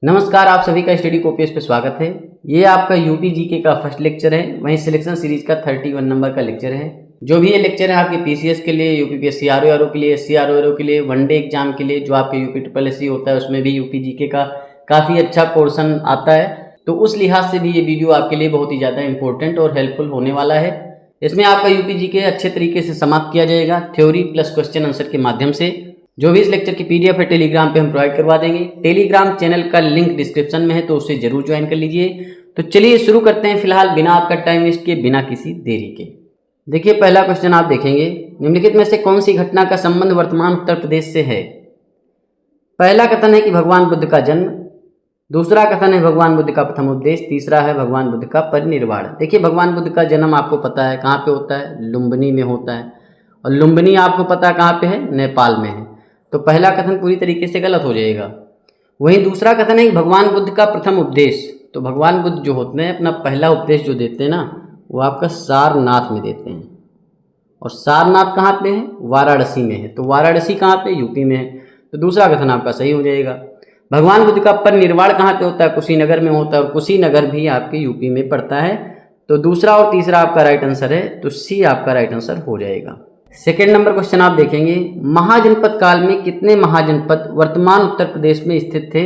नमस्कार, आप सभी का स्टडी कॉपीज पे स्वागत है। ये आपका यूपी जीके का फर्स्ट लेक्चर है, वहीं सिलेक्शन सीरीज का 31 नंबर का लेक्चर है। जो भी ये लेक्चर है आपके पीसीएस के लिए, यूपीपीएससी आरओ के लिए, एससी आरओ के लिए, वनडे एग्जाम के लिए, जो आपके यूपी ट्रिपल एससी होता है उसमें भी यूपी जीके का काफ़ी अच्छा पोर्सन आता है। तो उस लिहाज से भी ये वीडियो आपके लिए बहुत ही ज़्यादा इंपॉर्टेंट और हेल्पफुल होने वाला है। इसमें आपका यूपी जीके अच्छे तरीके से समाप्त किया जाएगा थ्योरी प्लस क्वेश्चन आंसर के माध्यम से। जो भी इस लेक्चर की पीडीएफ है टेलीग्राम पे हम प्रोवाइड करवा देंगे। टेलीग्राम चैनल का लिंक डिस्क्रिप्शन में है, तो उसे जरूर ज्वाइन कर लीजिए। तो चलिए शुरू करते हैं, फिलहाल बिना आपका टाइम वेस्ट किए, बिना किसी देरी के। देखिए पहला क्वेश्चन आप देखेंगे, निम्नलिखित में से कौन सी घटना का संबंध वर्तमान उत्तर प्रदेश से है। पहला कथन है कि भगवान बुद्ध का जन्म, दूसरा कथन है भगवान बुद्ध का प्रथम उपदेश, तीसरा है भगवान बुद्ध का परिनिर्वाण। देखिए भगवान बुद्ध का जन्म आपको पता है कहाँ पे होता है, लुम्बिनी में होता है, और लुम्बिनी आपको पता है कहाँ पे है, नेपाल में है। तो पहला कथन पूरी तरीके से गलत हो जाएगा। वहीं दूसरा कथन है कि भगवान बुद्ध का प्रथम उपदेश, तो भगवान बुद्ध जो होते हैं अपना पहला उपदेश जो देते हैं ना, वो आपका सारनाथ में देते हैं। और सारनाथ कहाँ पे है, वाराणसी में है। तो वाराणसी कहाँ पे, यूपी में है। तो दूसरा कथन आपका सही हो जाएगा। भगवान बुद्ध का परिनिर्वाण कहाँ पे होता है, कुशीनगर में होता है, और कुशीनगर भी आपके यूपी में पड़ता है। तो दूसरा और तीसरा आपका राइट आंसर है, तो सी आपका राइट आंसर हो जाएगा। सेकेंड नंबर क्वेश्चन आप देखेंगे, महाजनपद काल में कितने महाजनपद वर्तमान उत्तर प्रदेश में स्थित थे।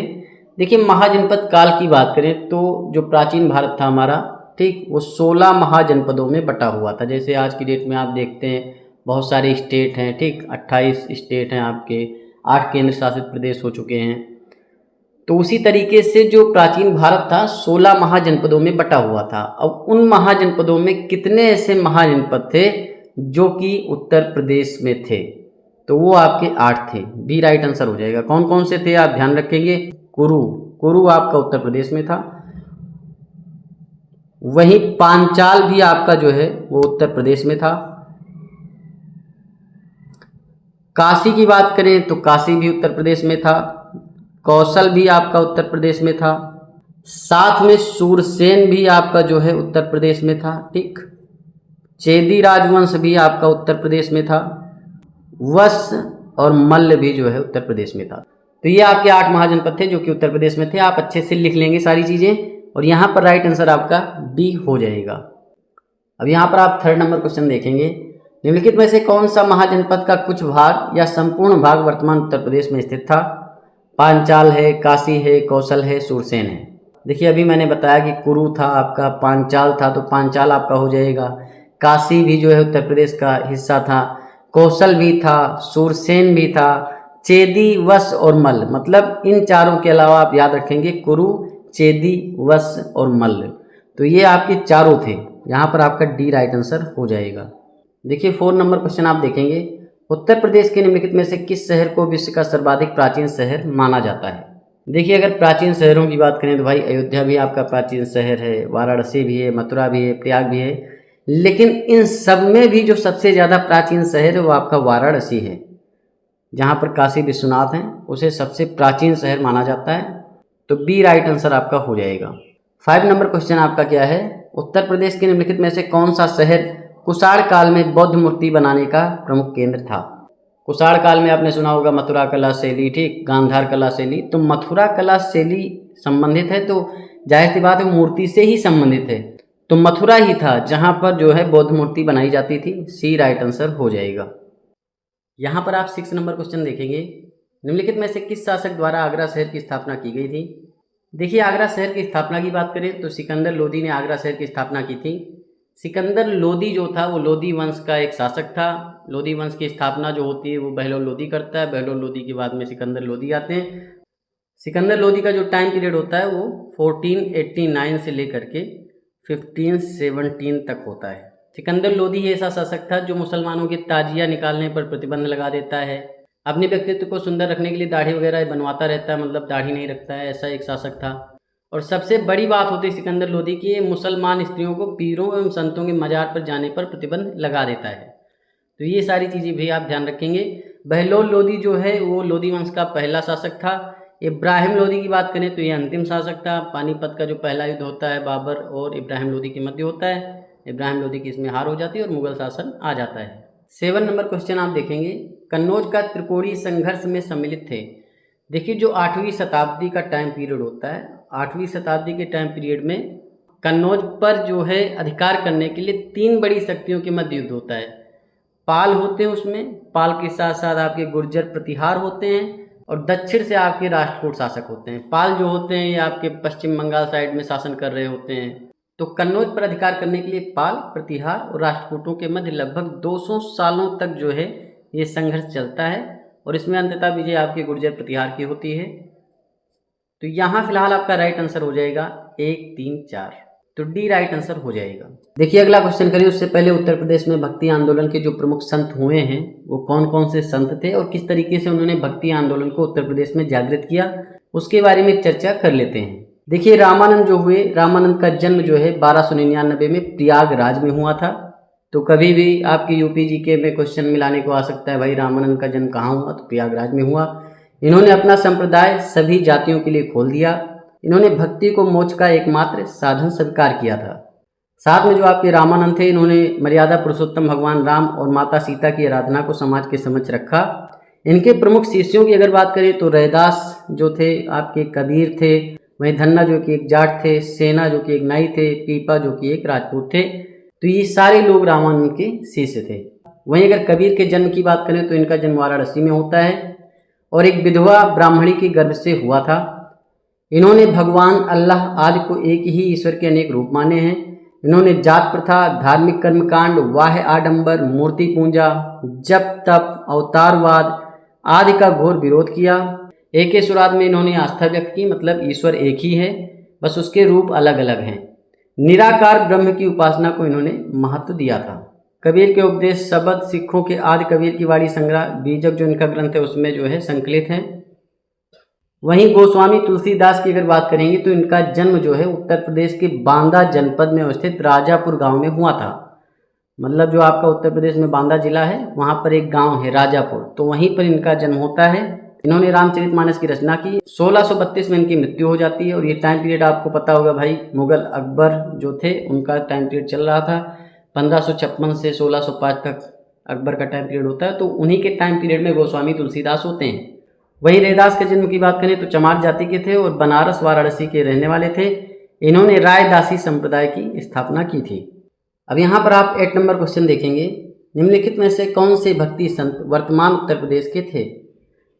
देखिए महाजनपद काल की बात करें तो जो प्राचीन भारत था हमारा, ठीक, वो 16 महाजनपदों में बटा हुआ था। जैसे आज की डेट में आप देखते हैं बहुत सारे स्टेट हैं, ठीक, 28 स्टेट हैं आपके, 8 केंद्र शासित प्रदेश हो चुके हैं। तो उसी तरीके से जो प्राचीन भारत था 16 महाजनपदों में बटा हुआ था। अब उन महाजनपदों में कितने ऐसे महाजनपद थे जो कि उत्तर प्रदेश में थे, तो वो आपके 8 थे। बी राइट आंसर हो जाएगा। कौन कौन से थे आप ध्यान रखेंगे, कुरु आपका उत्तर प्रदेश में था, वहीं पांचाल भी आपका जो है वो उत्तर प्रदेश में था। काशी की बात करें तो काशी भी उत्तर प्रदेश में था, कौशल भी आपका उत्तर प्रदेश में था, साथ में सूरसेन भी आपका जो है उत्तर प्रदेश में था, ठीक, चेदी राजवंश भी आपका उत्तर प्रदेश में था, वत्स और मल्ल भी जो है उत्तर प्रदेश में था। तो ये आपके 8 महाजनपद थे जो कि उत्तर प्रदेश में थे। आप अच्छे से लिख लेंगे सारी चीज़ें, और यहाँ पर राइट आंसर आपका बी हो जाएगा। अब यहाँ पर आप थर्ड नंबर क्वेश्चन देखेंगे, निम्नलिखित में से कौन सा महाजनपद का कुछ भाग या संपूर्ण भाग वर्तमान उत्तर प्रदेश में स्थित था। पांचाल है, काशी है, कौशल है, सूरसेन है। देखिए अभी मैंने बताया कि कुरु था आपका, पांचाल था, तो पांचाल आपका हो जाएगा। काशी भी जो है उत्तर प्रदेश का हिस्सा था, कौशल भी था, सूरसेन भी था, चेदी, वत्स और मल्ल। मतलब इन चारों के अलावा आप याद रखेंगे कुरु, चेदी, वत्स और मल्ल। तो ये आपके चारों थे। यहाँ पर आपका डी राइट आंसर हो जाएगा। देखिए 4 नंबर क्वेश्चन आप देखेंगे, उत्तर प्रदेश के निम्नलिखित में से किस शहर को विश्व का सर्वाधिक प्राचीन शहर माना जाता है। देखिए अगर प्राचीन शहरों की बात करें तो भाई अयोध्या भी आपका प्राचीन शहर है, वाराणसी भी है, मथुरा भी है, प्रयाग भी है, लेकिन इन सब में भी जो सबसे ज़्यादा प्राचीन शहर है वो आपका वाराणसी है, जहाँ पर काशी विश्वनाथ हैं, उसे सबसे प्राचीन शहर माना जाता है। तो बी राइट आंसर आपका हो जाएगा। 5 नंबर क्वेश्चन आपका क्या है, उत्तर प्रदेश के निम्नलिखित में से कौन सा शहर कुषाण काल में बौद्ध मूर्ति बनाने का प्रमुख केंद्र था। कुषाण काल में आपने सुना होगा मथुरा कला शैली, ठीक, गांधार कला शैली। तो मथुरा कला शैली संबंधित है तो जाहिर सी बात है मूर्ति से ही संबंधित है, तो मथुरा ही था जहाँ पर जो है बौद्ध मूर्ति बनाई जाती थी। सी राइट आंसर हो जाएगा। यहाँ पर आप 6 नंबर क्वेश्चन देखेंगे, निम्नलिखित में से किस शासक द्वारा आगरा शहर की स्थापना की गई थी। देखिए आगरा शहर की स्थापना की बात करें तो सिकंदर लोदी ने आगरा शहर की स्थापना की थी। सिकंदर लोदी जो था वो लोदी वंश का एक शासक था। लोदी वंश की स्थापना जो होती है वो बहलोल लोदी करता है, बहलोल लोदी के बाद में सिकंदर लोदी आते हैं। सिकंदर लोदी का जो टाइम पीरियड होता है वो 1489 से लेकर के 1517 तक होता है। सिकंदर लोदी ऐसा शासक था जो मुसलमानों के ताजिया निकालने पर प्रतिबंध लगा देता है, अपने व्यक्तित्व को सुंदर रखने के लिए दाढ़ी वगैरह बनवाता रहता है, मतलब दाढ़ी नहीं रखता है, ऐसा एक शासक था। और सबसे बड़ी बात होती है सिकंदर लोदी की, मुसलमान स्त्रियों को पीरों एवं संतों के मजार पर जाने पर प्रतिबंध लगा देता है। तो ये सारी चीज़ें भी आप ध्यान रखेंगे। बहलोल लोदी जो है वो लोदी वंश का पहला शासक था। इब्राहिम लोदी की बात करें तो ये अंतिम शासक था। पानीपत का जो पहला युद्ध होता है बाबर और इब्राहिम लोदी के मध्य होता है, इब्राहिम लोदी की इसमें हार हो जाती है और मुगल शासन आ जाता है। 7 नंबर क्वेश्चन आप देखेंगे, कन्नौज का त्रिकोणीय संघर्ष में सम्मिलित थे। देखिए जो 8वीं शताब्दी का टाइम पीरियड होता है, 8वीं शताब्दी के टाइम पीरियड में कन्नौज पर जो है अधिकार करने के लिए 3 बड़ी शक्तियों के मध्य युद्ध होता है। पाल होते हैं उसमें, पाल के साथ साथ आपके गुर्जर प्रतिहार होते हैं और दक्षिण से आपके राष्ट्रकूट शासक होते हैं। पाल जो होते हैं ये आपके पश्चिम बंगाल साइड में शासन कर रहे होते हैं। तो कन्नौज पर अधिकार करने के लिए पाल, प्रतिहार और राष्ट्रकूटों के मध्य लगभग 200 सालों तक जो है ये संघर्ष चलता है और इसमें अंततः विजय आपके गुर्जर प्रतिहार की होती है। तो यहाँ फिलहाल आपका राइट आंसर हो जाएगा 1, 3, 4, तो डी राइट आंसर हो जाएगा। देखिए अगला क्वेश्चन करिए। उससे पहले उत्तर प्रदेश में भक्ति आंदोलन के जो प्रमुख संत हुए हैं वो कौन कौन से संत थे और किस तरीके से उन्होंने भक्ति आंदोलन को उत्तर प्रदेश में जागृत किया, उसके बारे में चर्चा कर लेते हैं। देखिए रामानंद जो हुए, रामानंद का जन्म जो है 1299 में प्रयागराज में हुआ था। तो कभी भी आपकी यूपी जीके में क्वेश्चन मिलाने को आ सकता है, भाई रामानंद का जन्म कहाँ हुआ, तो प्रयागराज में हुआ। इन्होंने अपना संप्रदाय सभी जातियों के लिए खोल दिया। इन्होंने भक्ति को मोक्ष का एकमात्र साधन स्वीकार किया था। साथ में जो आपके रामानंद थे, इन्होंने मर्यादा पुरुषोत्तम भगवान राम और माता सीता की आराधना को समाज के समक्ष रखा। इनके प्रमुख शिष्यों की अगर बात करें तो रैदास जो थे आपके कबीर थे, वहीं धन्ना जो कि एक जाट थे, सेना जो कि एक नाई थे, पीपा जो कि एक राजपूत थे। तो ये सारे लोग रामानंद के शिष्य थे। वहीं अगर कबीर के जन्म की बात करें तो इनका जन्म वाराणसी में होता है और एक विधवा ब्राह्मणी के गर्भ से हुआ था। इन्होंने भगवान अल्लाह आदि को एक ही ईश्वर के अनेक रूप माने हैं। इन्होंने जात प्रथा, धार्मिक कर्मकांड, वाह्य आडंबर, मूर्ति पूजा, जप तप, अवतारवाद आदि का घोर विरोध किया। एक ही सुराग में इन्होंने आस्था व्यक्त की, मतलब ईश्वर एक ही है, बस उसके रूप अलग अलग हैं। निराकार ब्रह्म की उपासना को इन्होंने महत्व दिया था। कबीर के उपदेश शब्द सिखों के आदि कबीर की वाणी संग्रह बीजक जो इनका ग्रंथ है उसमें जो है संकलित है। वहीं गोस्वामी तुलसीदास की अगर बात करेंगे तो इनका जन्म जो है उत्तर प्रदेश के बांदा जनपद में अवस्थित राजापुर गांव में हुआ था। मतलब जो आपका उत्तर प्रदेश में बांदा जिला है वहां पर एक गांव है राजापुर, तो वहीं पर इनका जन्म होता है। इन्होंने रामचरितमानस की रचना की। 1632 में इनकी मृत्यु हो जाती है और ये टाइम पीरियड आपको पता होगा भाई, मुगल अकबर जो थे उनका टाइम पीरियड चल रहा था। 1556 से 1605 तक अकबर का टाइम पीरियड होता है, तो उन्हीं के टाइम पीरियड में गोस्वामी तुलसीदास होते हैं। वहीं रैदास के जन्म की बात करें तो चमार जाति के थे और बनारस वाराणसी के रहने वाले थे। इन्होंने रायदासी संप्रदाय की स्थापना की थी। अब यहाँ पर आप 8 नंबर क्वेश्चन देखेंगे। निम्नलिखित में से कौन से भक्ति संत वर्तमान उत्तर प्रदेश के थे?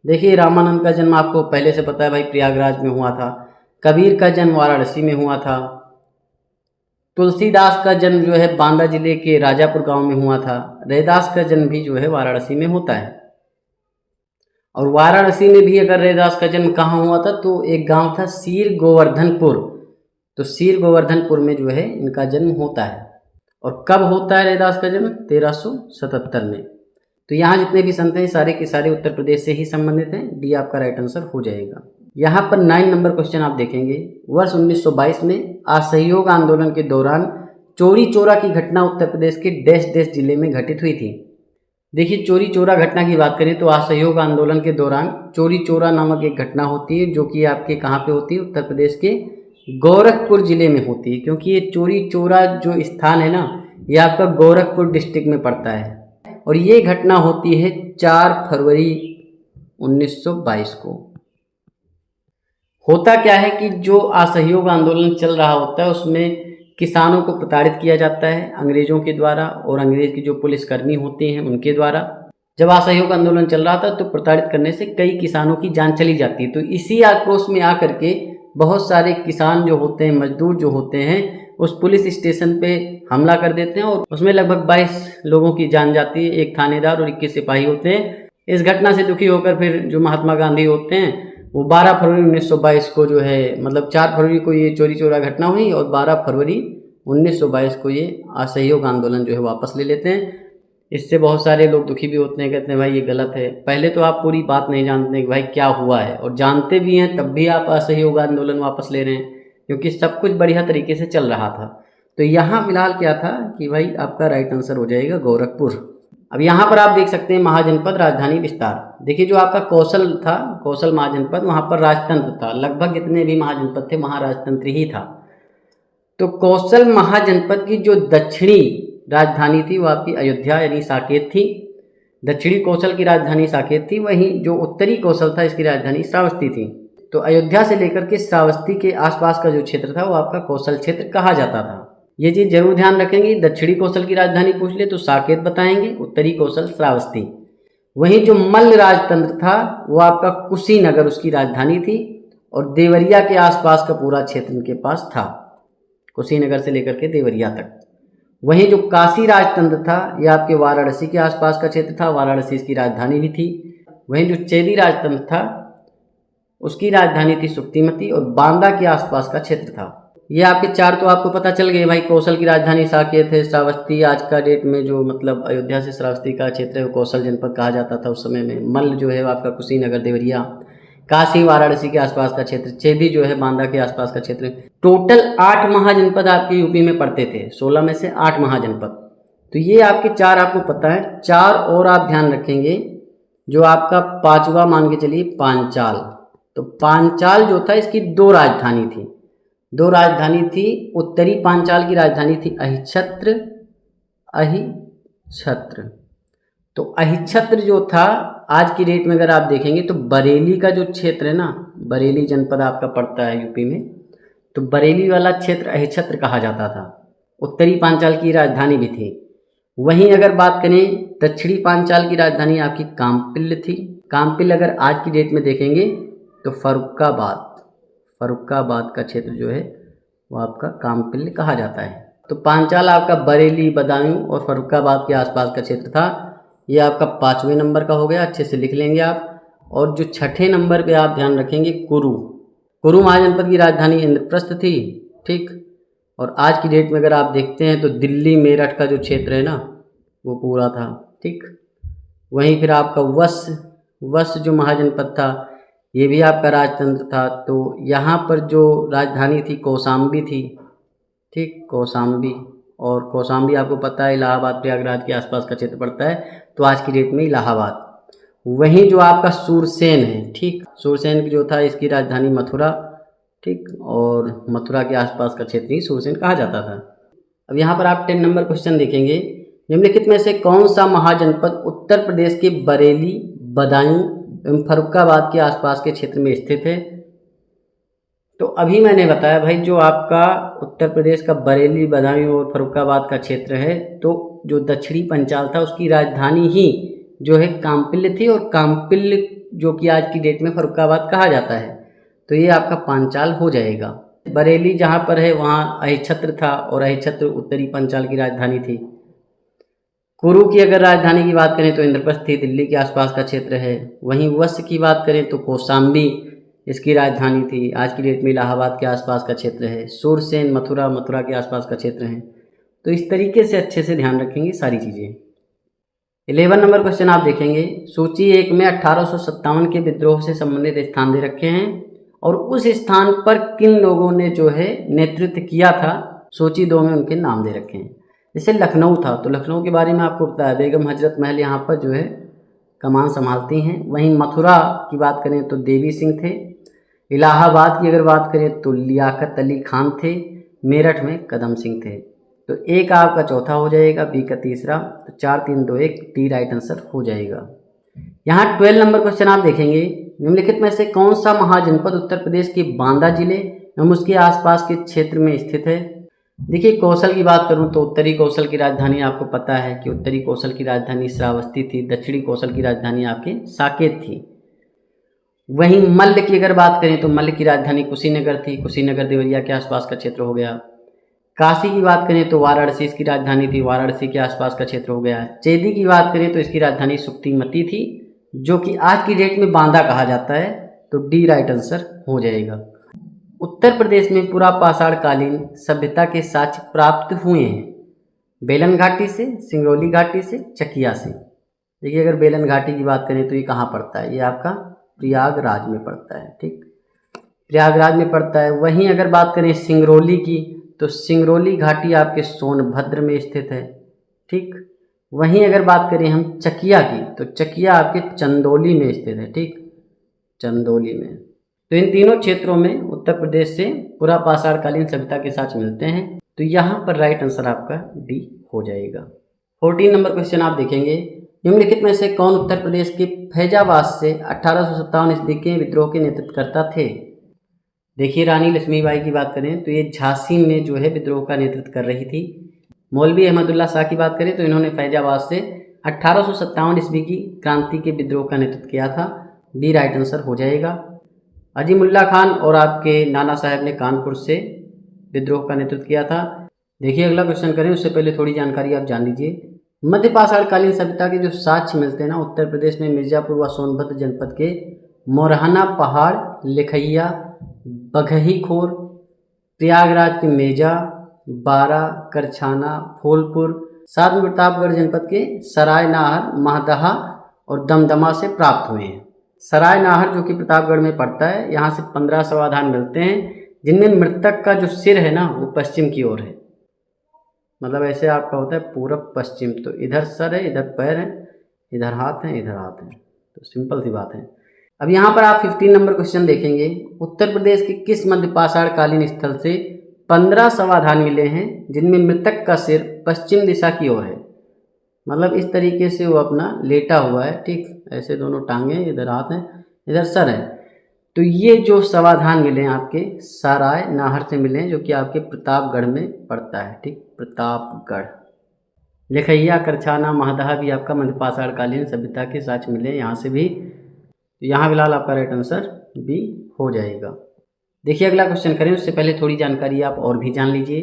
देखिए रामानंद का जन्म आपको पहले से पता है भाई, प्रयागराज में हुआ था। कबीर का जन्म वाराणसी में हुआ था। तुलसीदास का जन्म जो है बांदा जिले के राजापुर गांव में हुआ था। रैदास का जन्म भी जो है वाराणसी में होता है। और वाराणसी में भी अगर रैदास का जन्म कहाँ हुआ था तो एक गांव था सीर गोवर्धनपुर। तो सीर गोवर्धनपुर में जो है इनका जन्म होता है। और कब होता है रैदास का जन्म? 1377 में। तो यहाँ जितने भी संत हैं सारे के सारे उत्तर प्रदेश से ही संबंधित हैं। डी आपका राइट आंसर हो जाएगा। यहाँ पर 9 नंबर क्वेश्चन आप देखेंगे। वर्ष 1922 में असहयोग आंदोलन के दौरान चोरी चोरा की घटना उत्तर प्रदेश के डैश डैश जिले में घटित हुई थी। देखिए चोरी चोरा घटना की बात करें तो असहयोग आंदोलन के दौरान चोरी चोरा नामक एक घटना होती है जो कि आपके कहाँ पे होती है? उत्तर प्रदेश के गोरखपुर जिले में होती है। क्योंकि ये चोरी चोरा जो स्थान है ना, ये आपका गोरखपुर डिस्ट्रिक्ट में पड़ता है। और ये घटना होती है 4 फरवरी 1922 को। होता क्या है कि जो असहयोग आंदोलन चल रहा होता है उसमें किसानों को प्रताड़ित किया जाता है अंग्रेजों के द्वारा और अंग्रेज की जो पुलिसकर्मी होती हैं उनके द्वारा। जब असहयोग आंदोलन चल रहा था तो प्रताड़ित करने से कई किसानों की जान चली जाती है। तो इसी आक्रोश में आकर के बहुत सारे किसान जो होते हैं, मजदूर जो होते हैं, उस पुलिस स्टेशन पे हमला कर देते हैं और उसमें लगभग 22 लोगों की जान जाती है। एक थानेदार और 21 सिपाही होते हैं। इस घटना से दुखी होकर फिर जो महात्मा गांधी होते हैं वो 12 फरवरी 1922 को जो है, मतलब 4 फरवरी को ये चोरी चोरा घटना हुई और 12 फरवरी 1922 को ये असहयोग आंदोलन जो है वापस ले लेते हैं। इससे बहुत सारे लोग दुखी भी होते हैं, कहते हैं भाई ये गलत है। पहले तो आप पूरी बात नहीं जानते कि भाई क्या हुआ है, और जानते भी हैं तब भी आप असहयोग आंदोलन वापस ले रहे हैं क्योंकि सब कुछ बढ़िया तरीके से चल रहा था। तो यहाँ फिलहाल क्या था कि भाई आपका राइट आंसर हो जाएगा गोरखपुर। अब यहाँ पर आप देख सकते हैं महाजनपद राजधानी विस्तार। देखिए जो आपका कौशल था, कौशल महाजनपद, वहाँ पर राजतंत्र था। लगभग जितने भी महाजनपद थे वहाँ राजतंत्र ही था। तो कौशल महाजनपद की जो दक्षिणी राजधानी थी वो आपकी अयोध्या यानी साकेत थी। दक्षिणी कौशल की राजधानी साकेत थी, वहीं जो उत्तरी कौशल था इसकी राजधानी श्रावस्ती थी। तो अयोध्या से लेकर के श्रावस्ती के आसपास का जो क्षेत्र था वो आपका कौशल क्षेत्र कहा जाता था। ये चीज़ जरूर ध्यान रखेंगे, दक्षिणी कौशल की राजधानी पूछ ले तो साकेत बताएंगे, उत्तरी कौशल श्रावस्ती। वहीं जो मल्ल राजतंत्र था वो आपका कुशीनगर उसकी राजधानी थी, और देवरिया के आसपास का पूरा क्षेत्र इनके पास था, कुशीनगर से लेकर के देवरिया तक। वहीं जो काशी राजतंत्र था ये आपके वाराणसी के आसपास का क्षेत्र था, वाराणसी इसकी राजधानी भी थी। वहीं जो चेदी राजतंत्र था उसकी राजधानी थी सुक्तिमती, और बांदा के आसपास का क्षेत्र था। ये आपके चार तो आपको पता चल गए भाई। कौशल की राजधानी साकेत है, श्रावस्ती आज का डेट में जो मतलब अयोध्या से श्रावस्ती का क्षेत्र है वो कौशल जनपद कहा जाता था उस समय में। मल्ल जो है वो आपका कुशीनगर देवरिया, काशी वाराणसी के आसपास का क्षेत्र, चेदी जो है बांदा के आसपास का क्षेत्र। टोटल 8 महाजनपद आपके यूपी में पड़ते थे, 16 में से 8 महाजनपद। तो ये आपके चार आपको पता है। चार और आप ध्यान रखेंगे, जो आपका पांचवा मान के चलिए पांचाल। तो पांचाल जो था इसकी 2 राजधानी थी, 2 राजधानी थी। उत्तरी पांचाल की राजधानी थी अहिच्छत्र, अहिच्छत्र। तो अहिच्छत्र जो था आज की डेट में अगर आप देखेंगे तो बरेली का जो क्षेत्र है ना, बरेली जनपद आपका पड़ता है यूपी में, तो बरेली वाला क्षेत्र अहिच्छत्र कहा जाता था। उत्तरी पांचाल की राजधानी भी थी। वहीं अगर बात करें दक्षिणी पांचाल की राजधानी आपकी काम्पिल्य थी। काम्पिल्य अगर आज की डेट में देखेंगे तो फर्रुखाबाद, फर्रुखाबाद का क्षेत्र जो है वो आपका काम्पिल्य कहा जाता है। तो पांचाल आपका बरेली, बदायूं और फर्रुखाबाद के आसपास का क्षेत्र था। ये आपका 5वें नंबर का हो गया, अच्छे से लिख लेंगे आप। और जो 6ठे नंबर पे आप ध्यान रखेंगे कुरु, कुरु महाजनपद की राजधानी इंद्रप्रस्थ थी, ठीक। और आज की डेट में अगर आप देखते हैं तो दिल्ली मेरठ का जो क्षेत्र है ना वो पूरा था, ठीक। वहीं फिर आपका वश जो महाजनपद था ये भी आपका राजतंत्र था। तो यहाँ पर जो राजधानी थी कौशाम्बी थी, ठीक, कौशाम्बी। और कौशाम्बी आपको पता है इलाहाबाद प्रयागराज के आसपास का क्षेत्र पड़ता है, तो आज की डेट में इलाहाबाद। वहीं जो आपका सूरसेन है, ठीक, सूरसेन जो था इसकी राजधानी मथुरा, ठीक, और मथुरा के आसपास का क्षेत्र ही सूरसेन कहा जाता था। अब यहाँ पर आप 10 नंबर क्वेश्चन देखेंगे, निम्नलिखित में से कौन सा महाजनपद उत्तर प्रदेश के बरेली, बदायूं एवं फर्रुखाबाद के आसपास के क्षेत्र में स्थित है? तो अभी मैंने बताया भाई जो आपका उत्तर प्रदेश का बरेली, बदायूं और फर्रुखाबाद का क्षेत्र है, तो जो दक्षिणी पंचाल था उसकी राजधानी ही जो है काम्पिल्य थी, और काम्पिल्य जो कि आज की डेट में फर्रुखाबाद कहा जाता है। तो ये आपका पांचाल हो जाएगा। बरेली जहाँ पर है वहाँ अहिच्छत्र था, और अहिच्छत्र उत्तरी पंचाल की राजधानी थी। कुरु की अगर राजधानी की बात करें तो इंद्रप्रस्थ थी, दिल्ली के आसपास का क्षेत्र है। वहीं वश की बात करें तो कौशाम्बी इसकी राजधानी थी, आज की डेट में इलाहाबाद के आसपास का क्षेत्र है। सूरसेन मथुरा के आसपास का क्षेत्र है। तो इस तरीके से अच्छे से ध्यान रखेंगे सारी चीज़ें। 11 नंबर क्वेश्चन आप देखेंगे, सूची 1 में 1857 के विद्रोह से संबंधित स्थान दे रखे हैं, और उस स्थान पर किन लोगों ने जो है नेतृत्व किया था। सूची 2 में उनके नाम दे रखे हैं। जैसे लखनऊ था, तो लखनऊ के बारे में आपको पता है, बेगम हजरत महल यहाँ पर जो है कमान संभालती हैं। वहीं मथुरा की बात करें तो देवी सिंह थे। इलाहाबाद की अगर बात करें तो लियाकत अली खान थे। मेरठ में कदम सिंह थे। तो ए का आपका चौथा हो जाएगा, बी का तीसरा। तो 4 3 2 1 डी राइट आंसर हो जाएगा। यहाँ 12 नंबर क्वेश्चन आप देखेंगे, निम्नलिखित में से कौन सा महाजनपद उत्तर प्रदेश के बांदा जिले एवं उसके आसपास के क्षेत्र में स्थित है। देखिए कौशल की बात करूं तो उत्तरी कौशल की राजधानी आपको पता है कि उत्तरी कौशल की राजधानी श्रावस्ती थी। दक्षिणी कौशल की राजधानी आपके साकेत थी। वहीं मल्ल की अगर बात करें तो मल्ल की राजधानी कुशीनगर थी। कुशीनगर देवरिया के आसपास का क्षेत्र हो गया। काशी की बात करें तो वाराणसी इसकी राजधानी थी, वाराणसी के आसपास का क्षेत्र हो गया। चेदी की बात करें तो इसकी राजधानी सुक्तिमती थी, जो कि आज की डेट में बांदा कहा जाता है। तो डी राइट आंसर हो जाएगा। उत्तर प्रदेश में पुरा पाषाण कालीन सभ्यता के साक्ष्य प्राप्त हुए हैं बेलन घाटी से, सिंगरौली घाटी से, चकिया से। देखिए अगर बेलन घाटी की बात करें तो ये कहाँ पड़ता है, ये आपका प्रयागराज में पड़ता है, ठीक, प्रयागराज में पड़ता है। वहीं अगर बात करें सिंगरौली की तो सिंगरौली घाटी आपके सोनभद्र में स्थित है, ठीक। वहीं अगर बात करें हम चकिया की तो चकिया आपके चंदौली में स्थित है, ठीक, चंदौली में। तो इन तीनों क्षेत्रों में उत्तर प्रदेश से पुरा पाषाणकालीन सभ्यता के साथ मिलते हैं। तो यहाँ पर राइट आंसर आपका डी हो जाएगा। 14 नंबर क्वेश्चन आप देखेंगे, निम्नलिखित में से कौन उत्तर प्रदेश के फैजाबाद से 1857 ईस्वी के विद्रोह के नेतृत्वकर्ता थे? देखिए, रानी लक्ष्मीबाई की बात करें तो ये झांसी में जो है विद्रोह का नेतृत्व कर रही थी। मौलवी अहमदुल्ला शाह की बात करें तो इन्होंने फैजाबाद से 1857 ईस्वी की क्रांति के विद्रोह का नेतृत्व किया था। बी राइट आंसर हो जाएगा। अजीमुल्ला खान और आपके नाना साहब ने कानपुर से विद्रोह का नेतृत्व किया था। देखिए, अगला क्वेश्चन करें उससे पहले थोड़ी जानकारी आप जान लीजिए। मध्यपाषाण कालीन सभ्यता के जो साक्ष्य मिलते हैं ना, उत्तर प्रदेश में मिर्जापुर व सोनभद्र जनपद के मोरहाना पहाड़, लिखैया, बघही-खोर, प्रयागराज के मेजा, बारा, करछाना, फूलपुर, साथ में प्रतापगढ़ जनपद के सराय नाहर, महदहा और दमदमा से प्राप्त हुए हैं। सराय नाहर जो कि प्रतापगढ़ में पड़ता है, यहाँ से 15 समाधान मिलते हैं, जिनमें मृतक का जो सिर है ना वो पश्चिम की ओर है। मतलब ऐसे आपका होता है पूरब पश्चिम, तो इधर सर है, इधर पैर है, इधर हाथ है, इधर हाथ है, तो सिंपल सी बात है। अब यहाँ पर आप 15 नंबर क्वेश्चन देखेंगे। उत्तर प्रदेश के किस मध्यपाषाण कालीन स्थल से 15 समाधान मिले हैं जिनमें मृतक का सिर पश्चिम दिशा की ओर है? मतलब इस तरीके से वो अपना लेटा हुआ है, ठीक, ऐसे दोनों टांगे, इधर हाथ हैं, इधर सर है। तो ये जो समाधान मिले हैं आपके सराय नाहर से मिले हैं, जो कि आपके प्रतापगढ़ में पड़ता है, ठीक, प्रतापगढ़। लिखैया, करछाना, महदहा भी आपका मध्यपाषाण कालीन सभ्यता के साक्ष्य मिले हैं यहाँ से भी। तो यहाँ फिलहाल आपका राइट आंसर बी हो जाएगा। देखिए, अगला क्वेश्चन करें उससे पहले थोड़ी जानकारी आप और भी जान लीजिए।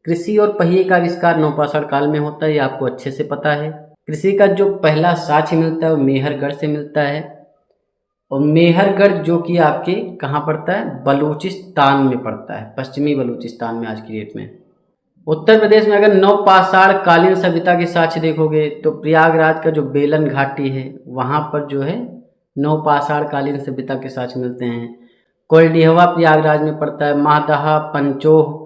कृषि और पहिए का आविष्कार नवपाषाण काल में होता है, ये आपको अच्छे से पता है। कृषि का जो पहला साक्ष्य मिलता है वो मेहरगढ़ से मिलता है, और मेहरगढ़ जो कि आपके कहाँ पड़ता है? बलूचिस्तान में पड़ता है, पश्चिमी बलूचिस्तान में आज की डेट में। उत्तर प्रदेश में अगर नवपाषाण कालीन सभ्यता के साक्ष्य देखोगे तो प्रयागराज का जो बेलन घाटी है वहाँ पर जो है नवपाषाण कालीन सभ्यता के साक्ष्य मिलते हैं। कोल्डिहवा प्रयागराज में पड़ता है, महदहा, पंचोह,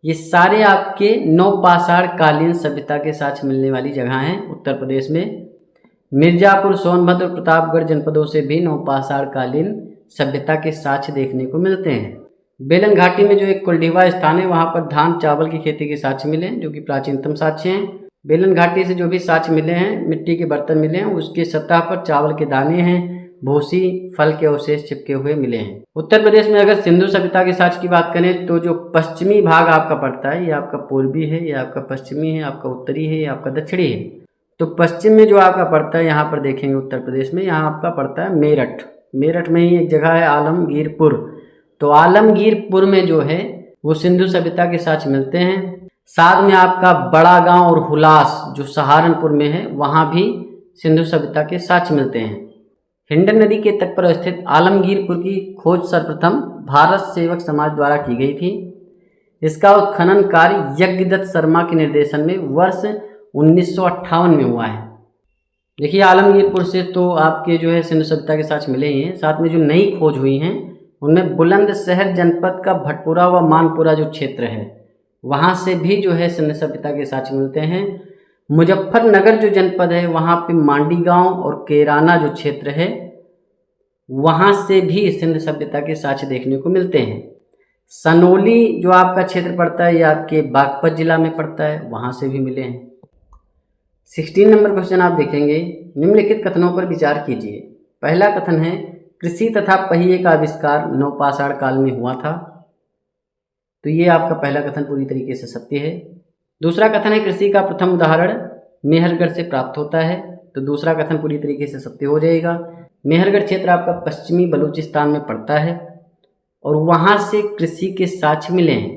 ये सारे आपके नवपाषाण कालीन सभ्यता के साक्ष्य मिलने वाली जगह हैं उत्तर प्रदेश में। मिर्जापुर, सोनभद्र और प्रतापगढ़ जनपदों से भी नवपाषाण कालीन सभ्यता के साक्ष्य देखने को मिलते हैं। बेलन घाटी में जो एक कोल्डिहवा स्थान है वहाँ पर धान चावल की खेती के साक्ष्य मिले हैं, जो कि प्राचीनतम साक्ष्य हैं। बेलन घाटी से जो भी साक्ष्य मिले हैं, मिट्टी के बर्तन मिले हैं, उसके सतह पर चावल के दाने हैं, भूसी, फल के अवशेष चिपके हुए मिले हैं। उत्तर प्रदेश में अगर सिंधु सभ्यता के साक्ष्य की बात करें तो जो पश्चिमी भाग आपका पड़ता है, ये आपका पूर्वी है, ये आपका पश्चिमी है, आपका उत्तरी है, ये आपका दक्षिणी है। तो पश्चिम में जो आपका पड़ता है, यहाँ पर देखेंगे उत्तर प्रदेश में, यहाँ आपका पड़ता है मेरठ। मेरठ में ही एक जगह है आलमगीरपुर, तो आलमगीरपुर में जो है वो सिंधु सभ्यता के साक्ष्य मिलते हैं। साथ में आपका बड़ा गांव और हुलास जो सहारनपुर में है, वहाँ भी सिंधु सभ्यता के साक्ष्य मिलते हैं। हिंडन नदी के तट पर स्थित आलमगीरपुर की खोज सर्वप्रथम भारत सेवक समाज द्वारा की गई थी। इसका उत्खनन कार्य यज्ञदत्त शर्मा के निर्देशन में वर्ष 1958 में हुआ है। देखिए, आलमगीरपुर से तो आपके जो है सिंधु सभ्यता के साक्ष्य मिले ही हैं, साथ में जो नई खोज हुई हैं उनमें बुलंदशहर जनपद का भटपुरा व मानपुरा जो क्षेत्र है वहाँ से भी जो है सिंधु सभ्यता के साक्ष्य मिलते हैं। मुजफ्फरनगर जो जनपद है वहाँ पे मांडी गांव और केराना जो क्षेत्र है वहाँ से भी सिंधु सभ्यता के साक्ष्य देखने को मिलते हैं। सनोली जो आपका क्षेत्र पड़ता है ये आपके बागपत जिला में पड़ता है, वहाँ से भी मिले हैं। 16 नंबर क्वेश्चन आप देखेंगे। निम्नलिखित कथनों पर विचार कीजिए। पहला कथन है कृषि तथा पहिए का आविष्कार नवपाषाण काल में हुआ था, तो ये आपका पहला कथन पूरी तरीके से सत्य है। दूसरा कथन है कृषि का प्रथम उदाहरण मेहरगढ़ से प्राप्त होता है, तो दूसरा कथन पूरी तरीके से सत्य हो जाएगा। मेहरगढ़ क्षेत्र आपका पश्चिमी बलूचिस्तान में पड़ता है और वहाँ से कृषि के साक्ष्य मिले हैं।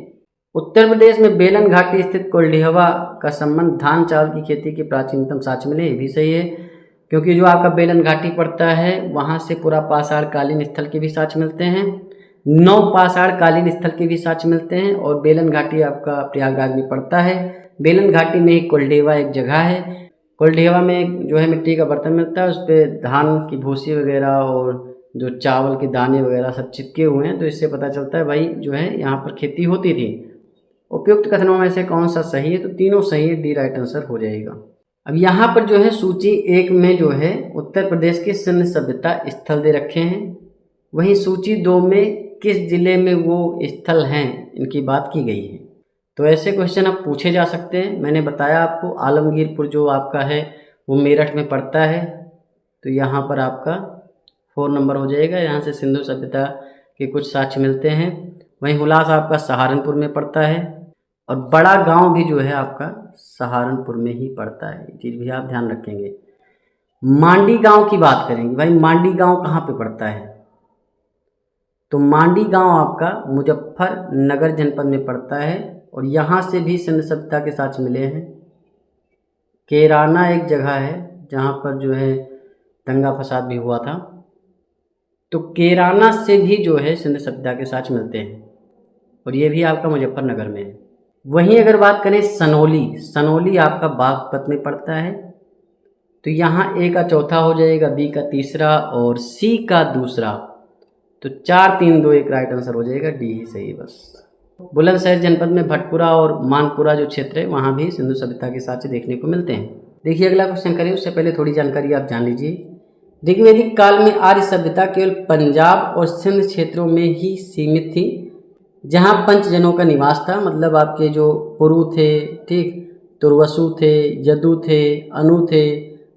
उत्तर प्रदेश में बेलन घाटी स्थित कोल्डिहवा का संबंध धान चावल की खेती के प्राचीनतम साक्ष्य मिले, ये भी सही है, क्योंकि जो आपका बेलन घाटी पड़ता है वहाँ से पुरापाषाण कालीन स्थल के भी साक्ष्य मिलते हैं, नवपाषाण कालीन स्थल के भी साक्ष्य मिलते हैं, और बेलन घाटी आपका प्रयागराज में पड़ता है। बेलन घाटी में एक कोल्डिहवा एक जगह है, कोल्डिहवा में जो है मिट्टी का बर्तन मिलता है, उस पर धान की भूसी वगैरह और जो चावल के दाने वगैरह सब चिपके हुए हैं, तो इससे पता चलता है भाई जो है यहाँ पर खेती होती थी। उपयुक्त कथनों में से कौन सा सही है? तो तीनों सही है, डी राइट आंसर हो जाएगा। अब यहाँ पर जो है सूची 1 में जो है उत्तर प्रदेश के सिंधु सभ्यता स्थल दे रखे हैं, वहीं सूची 2 में किस जिले में वो स्थल हैं इनकी बात की गई है। तो ऐसे क्वेश्चन अब पूछे जा सकते हैं। मैंने बताया आपको आलमगीरपुर जो आपका है वो मेरठ में पड़ता है, तो यहाँ पर आपका 4 नंबर हो जाएगा। यहाँ से सिंधु सभ्यता के कुछ साक्ष्य मिलते हैं। वहीं हुलास आपका सहारनपुर में पड़ता है और बड़ा गांव भी जो है आपका सहारनपुर में ही पड़ता है, ये चीज़ भी आप ध्यान रखेंगे। मांडी गांव की बात करेंगे, भाई मांडी गांव कहाँ पे पड़ता है, तो मांडी गांव आपका मुजफ्फरनगर जनपद में पड़ता है और यहाँ से भी सिंधु सभ्यता के साक्ष्य मिले हैं। केराना एक जगह है जहाँ पर जो है दंगा फसाद भी हुआ था, तो केराना से भी जो है सिंधु सभ्यता के साक्ष्य मिलते हैं और ये भी आपका मुजफ्फरनगर में है। वहीं अगर बात करें सनोली, सनोली आपका बागपत में पड़ता है, तो यहाँ ए का चौथा हो जाएगा, बी का तीसरा और सी का दूसरा, तो 4 3 2 1 राइट आंसर हो जाएगा, डी ही सही बस। बुलंदशहर जनपद में भटपुरा और मानपुरा जो क्षेत्र है वहाँ भी सिंधु सभ्यता के साक्ष्य देखने को मिलते हैं। देखिए अगला क्वेश्चन करें, उससे पहले थोड़ी जानकारी आप जान लीजिए। ऋग्वैदिक काल में आर्य सभ्यता केवल पंजाब और सिंध क्षेत्रों में ही सीमित थी, जहाँ पंचजनों का निवास था। मतलब आपके जो पुरु थे, ठीक, तुर्वसु थे, यदु थे, अनु थे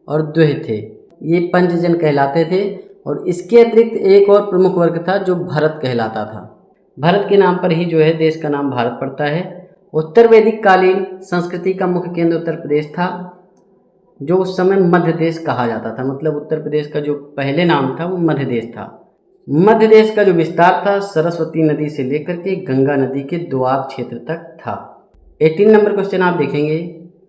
और द्विह थे, ये पंचजन कहलाते थे। और इसके अतिरिक्त एक और प्रमुख वर्ग था जो भरत कहलाता था। भरत के नाम पर ही जो है देश का नाम भारत पड़ता है। उत्तर वैदिक कालीन संस्कृति का मुख्य केंद्र उत्तर प्रदेश था, जो उस समय मध्य देश कहा जाता था। मतलब उत्तर प्रदेश का जो पहले नाम था वो मध्य देश था। मध्य देश का जो विस्तार था सरस्वती नदी से लेकर के गंगा नदी के दोआब क्षेत्र तक था। 18 नंबर क्वेश्चन आप देखेंगे,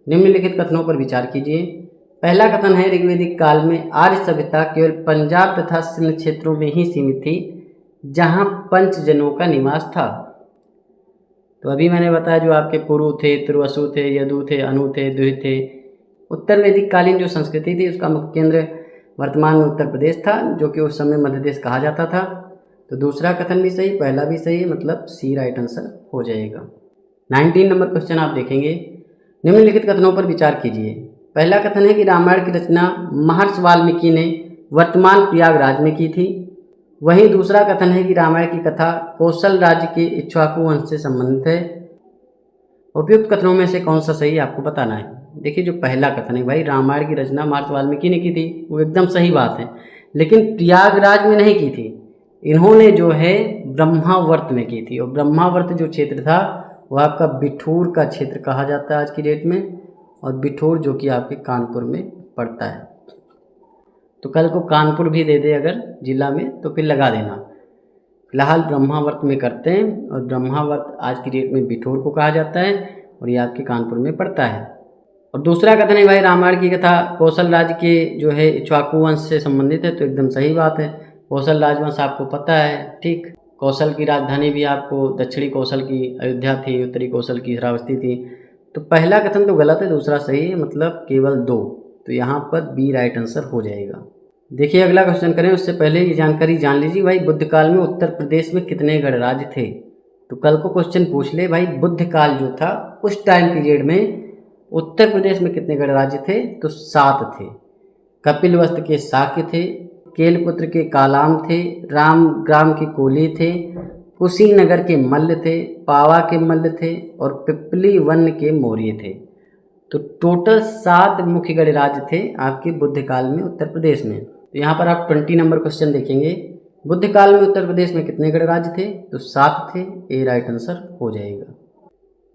निम्नलिखित कथनों पर विचार कीजिए। पहला कथन है, ऋग्वैदिक काल में आर्य सभ्यता केवल पंजाब तथा सिंध क्षेत्रों में ही सीमित थी, जहां पंचजनों का निवास था। तो अभी मैंने बताया जो आपके पुरु थे, तुर्वसु थे, यदु थे, अनु थे, द्विह थे। उत्तर वैदिक कालीन जो संस्कृति थी उसका मुख्य केंद्र वर्तमान में उत्तर प्रदेश था, जो कि उस समय मध्य देश कहा जाता था। तो दूसरा कथन भी सही, पहला भी सही है, मतलब सी राइट आंसर हो जाएगा। 19 नंबर क्वेश्चन आप देखेंगे, निम्नलिखित कथनों पर विचार कीजिए। पहला कथन है कि रामायण की रचना महर्षि वाल्मीकि ने वर्तमान प्रयागराज में की थी। वहीं दूसरा कथन है कि रामायण की कथा कौशल राज्य के इक्ष्वाकु वंश से संबंधित है। उपयुक्त कथनों में से कौन सा सही आपको बताना है। देखिए जो पहला कथन है, भाई रामायण की रचना महर्षि वाल्मीकि ने की थी, वो एकदम सही बात है, लेकिन प्रयागराज में नहीं की थी। इन्होंने जो है ब्रह्मावर्त में की थी, और ब्रह्मावर्त जो क्षेत्र था वो आपका बिठूर का क्षेत्र कहा जाता है आज की डेट में, और बिठूर जो कि आपके कानपुर में पड़ता है। तो कल को कानपुर भी दे दे अगर जिला में तो फिर लगा देना। फिलहाल ब्रह्मावर्त में करते हैं, और ब्रह्मावर्त आज की डेट में बिठूर को कहा जाता है, और ये आपके कानपुर में पड़ता है। और दूसरा कथन है भाई रामायण की कथा कौशल राज्य के जो है इक्ष्वाकु वंश से संबंधित है, तो एकदम सही बात है। कौशल राजवंश आपको पता है, ठीक। कौशल की राजधानी भी आपको दक्षिणी कौशल की अयोध्या थी, उत्तरी कौशल की श्रावस्ती थी। तो पहला कथन तो गलत है, दूसरा सही है, मतलब केवल 2। तो यहाँ पर बी राइट आंसर हो जाएगा। देखिए अगला क्वेश्चन करें, उससे पहले ये जानकारी जान लीजिए भाई बुद्ध काल में उत्तर प्रदेश में कितने गणराज्य थे। तो कल को क्वेश्चन पूछ ले भाई बुद्ध काल जो था उस टाइम पीरियड में उत्तर प्रदेश में कितने गणराज्य थे, तो 7 थे। कपिलवस्तु के शाक्य थे, केलपुत्र के कालाम थे, रामग्राम के कोली थे, कुशीनगर के मल्ल थे, पावा के मल्ल थे और पिपली वन के मौर्य थे। तो टोटल 7 मुख्य गणराज्य थे आपके बुद्ध काल में उत्तर प्रदेश में। तो यहाँ पर आप 20 नंबर क्वेश्चन देखेंगे, बुद्ध काल में उत्तर प्रदेश में कितने गणराज्य थे, तो 7 थे, ए राइट आंसर हो जाएगा।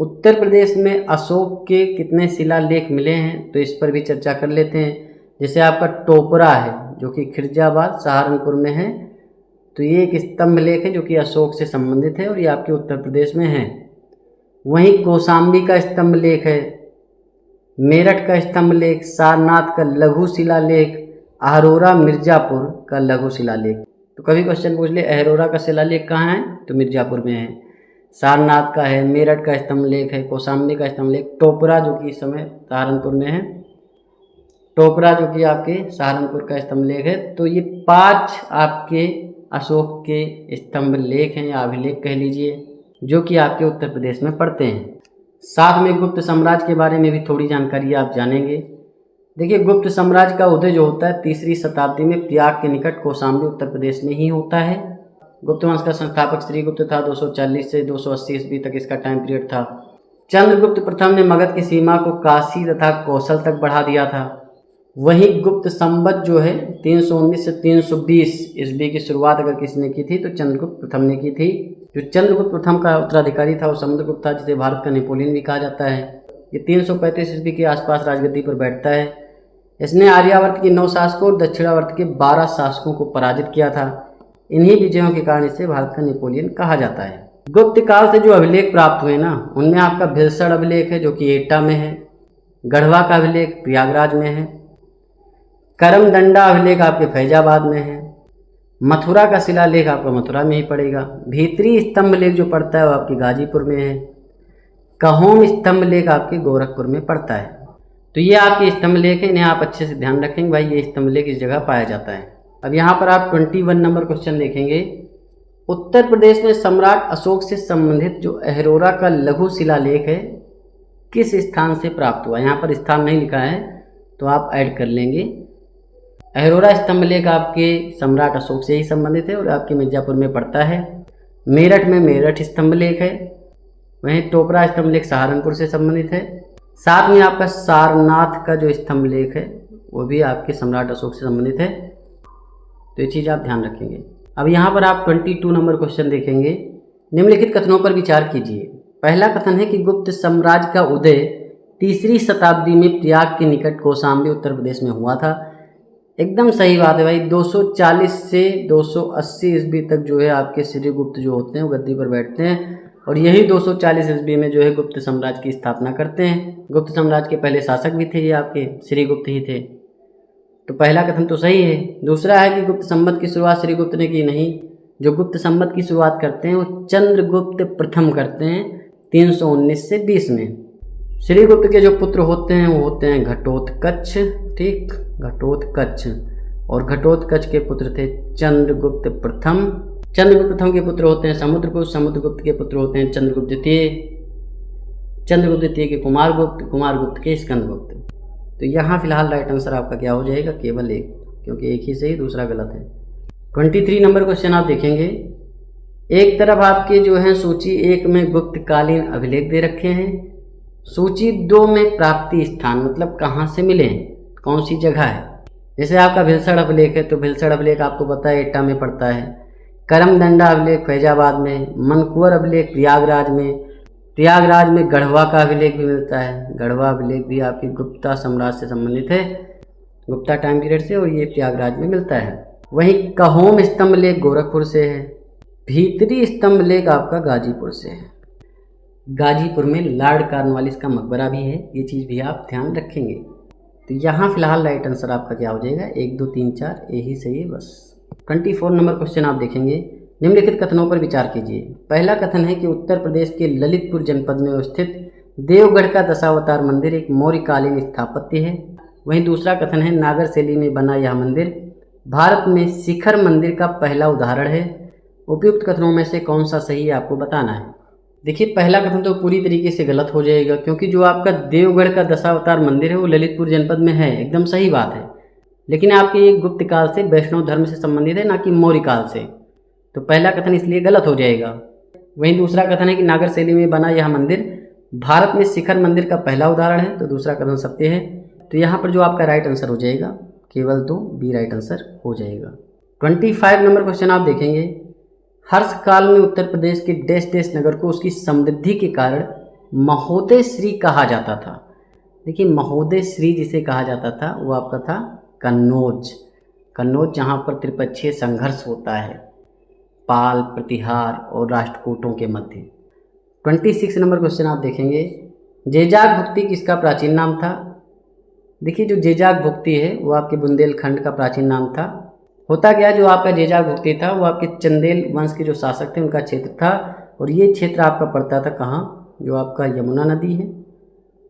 उत्तर प्रदेश में अशोक के कितने शिलालेख मिले हैं, तो इस पर भी चर्चा कर लेते हैं। जैसे आपका टोपरा है जो कि खिरजाबाद सहारनपुर में है, तो ये एक स्तंभ लेख है जो कि अशोक से संबंधित है और ये आपके उत्तर प्रदेश में है। वहीं कौशाम्बी का स्तंभ लेख है, मेरठ का स्तंभ लेख, सारनाथ का लघु शिलालेख, अहरोरा मिर्जापुर का लघु शिलालेख। तो कभी क्वेश्चन पूछ ले अहरोरा का शिलालेख कहाँ है, तो मिर्जापुर में है। सारनाथ का है, मेरठ का स्तंभ लेख है, कौशाम्बी का स्तंभ लेख, टोपरा जो कि इस समय सहारनपुर में है, टोपरा जो कि आपके सहारनपुर का स्तंभ लेख है। तो ये 5 आपके अशोक के स्तंभ लेख हैं या अभिलेख कह लीजिए, जो कि आपके उत्तर प्रदेश में पड़ते हैं। साथ में गुप्त साम्राज्य के बारे में भी थोड़ी जानकारी आप जानेंगे। देखिए गुप्त साम्राज्य का उदय जो होता है 3री शताब्दी में प्रयाग के निकट कौशाम्बी उत्तर प्रदेश में ही होता है। गुप्त वंश का संस्थापक श्रीगुप्त था, 240 से 280 ईस्वी तक इसका टाइम पीरियड था। चंद्रगुप्त प्रथम ने मगध की सीमा को काशी तथा कौशल तक बढ़ा दिया था। वहीं गुप्त संवत जो है 319 से 320 ईस्वी की शुरुआत अगर किसी ने की थी तो चंद्रगुप्त प्रथम ने की थी। जो चंद्रगुप्त प्रथम का उत्तराधिकारी था वो समुद्रगुप्त था, जिसे भारत का नेपोलियन भी कहा जाता है। ये 335 ईस्वी के आसपास राजगद्दी पर बैठता है। इसने आर्यावर्त के 9 शासकों और दक्षिणावर्त के 12 शासकों को पराजित किया था। इन्हीं विजयों के कारण इसे भारत का नेपोलियन कहा जाता है। गुप्त काल से जो अभिलेख प्राप्त हुए ना, उनमें आपका भिलसड़ अभिलेख है जो कि एटा में है, गढ़वा का अभिलेख प्रयागराज में है, करमदंडा अभिलेख आपके फैजाबाद में है, मथुरा का शिलालेख आपका मथुरा में ही पड़ेगा, भीतरी स्तंभ लेख जो पड़ता है वो आपके गाजीपुर में है, कहोम स्तंभ लेख आपके गोरखपुर में पड़ता है। तो ये आपके स्तंभ लेख है, इन्हें आप अच्छे से ध्यान रखेंगे भाई, ये स्तंभ लेख इस जगह पाया जाता है। अब यहाँ पर आप 21 नंबर क्वेश्चन देखेंगे। उत्तर प्रदेश में सम्राट अशोक से संबंधित जो अहरोरा का लघु शिलालेख है किस स्थान से प्राप्त हुआ? यहाँ पर स्थान नहीं लिखा है तो आप ऐड कर लेंगे। अहरोरा स्तंभ लेख आपके सम्राट अशोक से ही संबंधित है और आपके मिर्जापुर में पड़ता है। मेरठ में मेरठ स्तंभ लेख है, वहीं टोपरा स्तंभ लेख सहारनपुर से संबंधित है। साथ में आपका सारनाथ का जो स्तंभ लेख है वो भी आपके सम्राट अशोक से संबंधित है, तो ये चीज़ आप ध्यान रखेंगे। अब यहाँ पर आप 22 नंबर क्वेश्चन देखेंगे। निम्नलिखित कथनों पर विचार कीजिए। पहला कथन है कि गुप्त साम्राज्य का उदय 3री शताब्दी में प्रयाग के निकट कौशाम्बी उत्तर प्रदेश में हुआ था। एकदम सही बात है भाई। 240 से 280 ईस्वी तक जो है आपके श्रीगुप्त जो होते हैं वो गद्दी पर बैठते हैं और यही 240 ईस्वी में जो है गुप्त साम्राज्य की स्थापना करते हैं। गुप्त साम्राज्य के पहले शासक भी थे, ये आपके श्रीगुप्त ही थे। तो पहला कथन तो सही है। दूसरा है कि गुप्त संवत की शुरुआत श्रीगुप्त ने की नहीं। जो गुप्त संवत की शुरुआत करते हैं वो चंद्रगुप्त प्रथम करते हैं 319 से 20 में। श्रीगुप्त के जो पुत्र होते हैं वो होते हैं घटोत्कच, ठीक, घटोत्कच, और घटोत्कच के पुत्र थे चंद्रगुप्त प्रथम। चंद्रगुप्त प्रथम के पुत्र होते हैं समुद्रगुप्त, समुद्रगुप्त के पुत्र होते हैं चंद्रगुप्त द्वितीय, चंद्रगुप्त द्वितीय के कुमारगुप्त, कुमारगुप्त के स्कंदगुप्त। तो यहाँ फिलहाल राइट आंसर आपका क्या हो जाएगा? केवल एक, क्योंकि एक ही सही दूसरा गलत है। 23 नंबर क्वेश्चन आप देखेंगे। एक तरफ आपके जो है सूची 1 में गुप्तकालीन अभिलेख दे रखे हैं, सूची 2 में प्राप्ति स्थान, मतलब कहाँ से मिले हैं, कौन सी जगह है। जैसे आपका भिलसड़ अभिलेख है तो भिलसड़ अभिलेख आपको पता है एटा में पड़ता है, करमदंडा अभिलेख फैजाबाद में, मनकुंवर अभिलेख प्रयागराज में, प्रयागराज में गढ़वा का अभिलेख भी मिलता है। गढ़वा अभिलेख भी आपके गुप्ता साम्राज्य से संबंधित है, गुप्ता टाइम पीरियड से, और ये प्रयागराज में मिलता है। वहीं कहोम स्तंभ लेख गोरखपुर से है, भीतरी स्तंभ लेख आपका गाजीपुर से है। गाजीपुर में लॉर्ड कॉर्नवालिस का मकबरा भी है, ये चीज़ भी आप ध्यान रखेंगे। तो यहाँ फिलहाल राइट आंसर आपका क्या हो जाएगा? 1 2 3 4 यही सही है बस। 24 नंबर क्वेश्चन आप देखेंगे। निम्नलिखित कथनों पर विचार कीजिए। पहला कथन है कि उत्तर प्रदेश के ललितपुर जनपद में स्थित देवगढ़ का दशावतार मंदिर एक मौर्यकालीन स्थापत्य है। वहीं दूसरा कथन है नागर शैली में बना यह मंदिर भारत में शिखर मंदिर का पहला उदाहरण है। उपयुक्त कथनों में से कौन सा सही है आपको बताना है। देखिए, पहला कथन तो पूरी तरीके से गलत हो जाएगा, क्योंकि जो आपका देवगढ़ का दशावतार मंदिर है वो ललितपुर जनपद में है, एकदम सही बात है। लेकिन आपके ये गुप्त काल से, वैष्णव धर्म से संबंधित है, ना कि मौर्य काल से। तो पहला कथन इसलिए गलत हो जाएगा। वहीं दूसरा कथन है कि नागर शैली में बना यह मंदिर भारत में शिखर मंदिर का पहला उदाहरण है, तो दूसरा कथन सत्य है। तो यहाँ पर जो आपका राइट आंसर हो जाएगा केवल 2 बी राइट आंसर हो जाएगा। 25 नंबर क्वेश्चन आप देखेंगे। हर्ष काल में उत्तर प्रदेश के डैश डैश नगर को उसकी समृद्धि के कारण महोदय श्री कहा जाता था। देखिए, महोदय श्री जिसे कहा जाता था वो आपका था कन्नौज। कन्नौज जहाँ पर त्रिपक्षीय संघर्ष होता है पाल, प्रतिहार और राष्ट्रकूटों के मध्य। 26 नंबर क्वेश्चन आप देखेंगे। जेजाग भुक्ति किसका प्राचीन नाम था? देखिए, जो जेजाग भुक्ति है वो आपके बुंदेलखंड का प्राचीन नाम था। होता क्या, जो आपका जेजाग भुक्ति था वो आपके चंदेल वंश के जो शासक थे उनका क्षेत्र था, और ये क्षेत्र आपका पड़ता था कहाँ? जो आपका यमुना नदी है,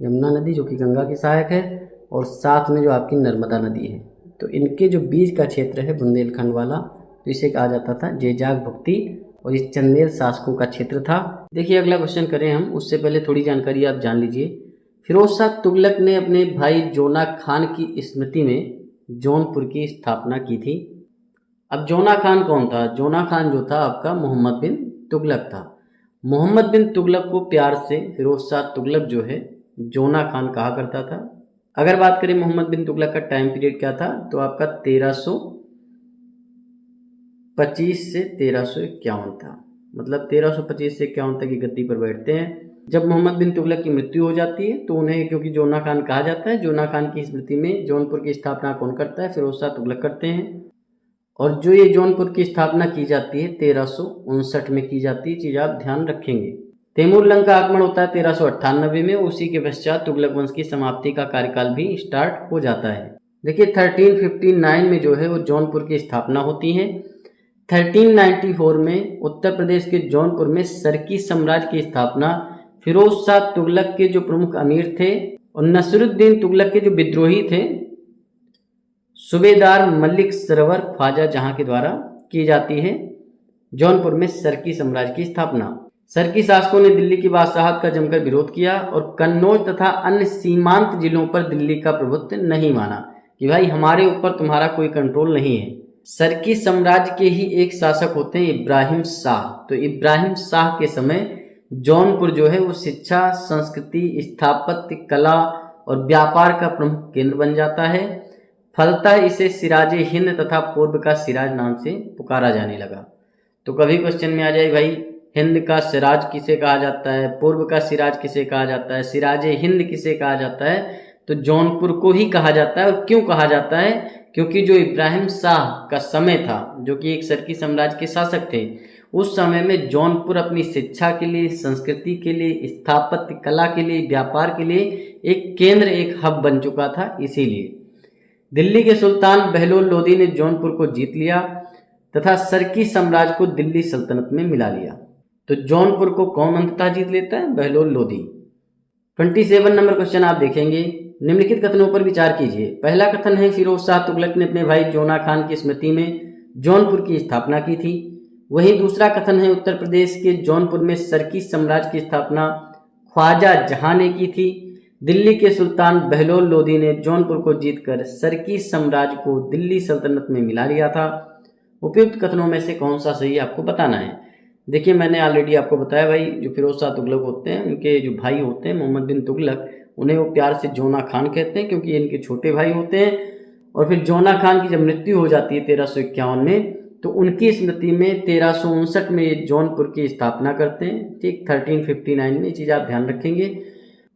यमुना नदी जो कि गंगा की सहायक है, और साथ में जो आपकी नर्मदा नदी है, तो इनके जो बीच का क्षेत्र है बुंदेलखंड वाला, तो इसे कहा जाता था जेजाग भुक्ति, और इस चंदेल शासकों का क्षेत्र था। देखिए, अगला क्वेश्चन करें हम, उससे पहले थोड़ी जानकारी आप जान लीजिए। फिरोज शाह तुगलक ने अपने भाई जोना खान की स्मृति में जौनपुर की स्थापना की थी। अब जोना खान कौन था? जोना खान जो था आपका मोहम्मद बिन तुगलक था। मोहम्मद बिन तुगलक को प्यार से फिरोज शाह तुगलक जो है जोना खान कहा करता था। अगर बात करें मोहम्मद बिन तुगलक का टाइम पीरियड क्या था, तो आपका 1325 से 1351 था। मतलब 1325 से 51 तक ये गद्दी पर बैठते हैं। जब मोहम्मद बिन तुगलक की मृत्यु हो जाती है तो उन्हें, क्योंकि जोना खान कहा जाता है, जोना खान की स्मृति में जौनपुर की स्थापना कौन करता है? फिरोज शाह तुगलक करते हैं। और जो ये जौनपुर की स्थापना की जाती है 1359 में की जाती है, चीज़ आप ध्यान रखेंगे। तैमूर लंग का आगमन होता है 1398 में। उसी के पश्चात तुगलक वंश की समाप्ति का कार्यकाल भी स्टार्ट हो जाता है। देखिए 1359 में जो है वो जौनपुर की स्थापना होती है। 1394 में उत्तर प्रदेश के जौनपुर में सरकी साम्राज्य की स्थापना फिरोज शाह तुगलक के जो प्रमुख अमीर थे और नसरुद्दीन तुगलक के जो विद्रोही थे सूबेदार मलिक सरवर ख्वाजा जहां के द्वारा की जाती है। जौनपुर में सरकी साम्राज्य की स्थापना। सरकी शासकों ने दिल्ली की बादशाहत का जमकर विरोध किया और कन्नौज तथा अन्य सीमांत जिलों पर दिल्ली का प्रभुत्व नहीं माना कि भाई हमारे ऊपर तुम्हारा कोई कंट्रोल नहीं है। सरकी साम्राज्य के ही एक शासक होते हैं इब्राहिम शाह। तो इब्राहिम शाह के समय जौनपुर जो है वो शिक्षा, संस्कृति, स्थापत्य, कला और व्यापार का प्रमुख केंद्र बन जाता है। फलतः इसे सिराज हिंद तथा पूर्व का सिराज नाम से पुकारा जाने लगा। तो कभी क्वेश्चन में आ जाए भाई हिंद का सिराज किसे कहा जाता है, पूर्व का सिराज किसे कहा जाता है, सिराज हिंद किसे कहा जाता है, तो जौनपुर को ही कहा जाता है। और क्यों कहा जाता है? क्योंकि जो इब्राहिम शाह का समय था, जो कि एक सरकी साम्राज्य के शासक थे, उस समय में जौनपुर अपनी शिक्षा के लिए, संस्कृति के लिए, स्थापत्य कला के लिए, व्यापार के लिए एक केंद्र, एक हब बन चुका था। इसीलिए दिल्ली के सुल्तान बहलोल लोदी ने जौनपुर को जीत लिया तथा सरकी साम्राज्य को दिल्ली सल्तनत में मिला लिया। तो जौनपुर को कौन अंततः जीत लेता है? बहलोल लोदी। 27 नंबर क्वेश्चन आप देखेंगे। निम्नलिखित कथनों पर विचार कीजिए। पहला कथन है फिरोज शाह तुगलक ने अपने भाई जोना खान की स्मृति में जौनपुर की स्थापना की थी। वहीं दूसरा कथन है उत्तर प्रदेश के जौनपुर में सरकी साम्राज्य की स्थापना ख्वाजा जहां ने की थी। दिल्ली के सुल्तान बहलोल लोदी ने जौनपुर को जीतकर सरकी साम्राज्य को दिल्ली सल्तनत में मिला लिया था। उपयुक्त कथनों में से कौन सा सही आपको बताना है। देखिए मैंने ऑलरेडी आपको बताया भाई, जो फिरोज शाह तुगलक होते हैं उनके जो भाई होते हैं मोहम्मद बिन तुगलक, उन्हें वो प्यार से जोना खान कहते हैं क्योंकि इनके छोटे भाई होते हैं। और फिर जोना खान की जब मृत्यु हो जाती है 1351 में, तो उनकी स्मृति में 1359 में ये जौनपुर की स्थापना करते हैं। ठीक 1359 में, ये चीज़ आप ध्यान रखेंगे।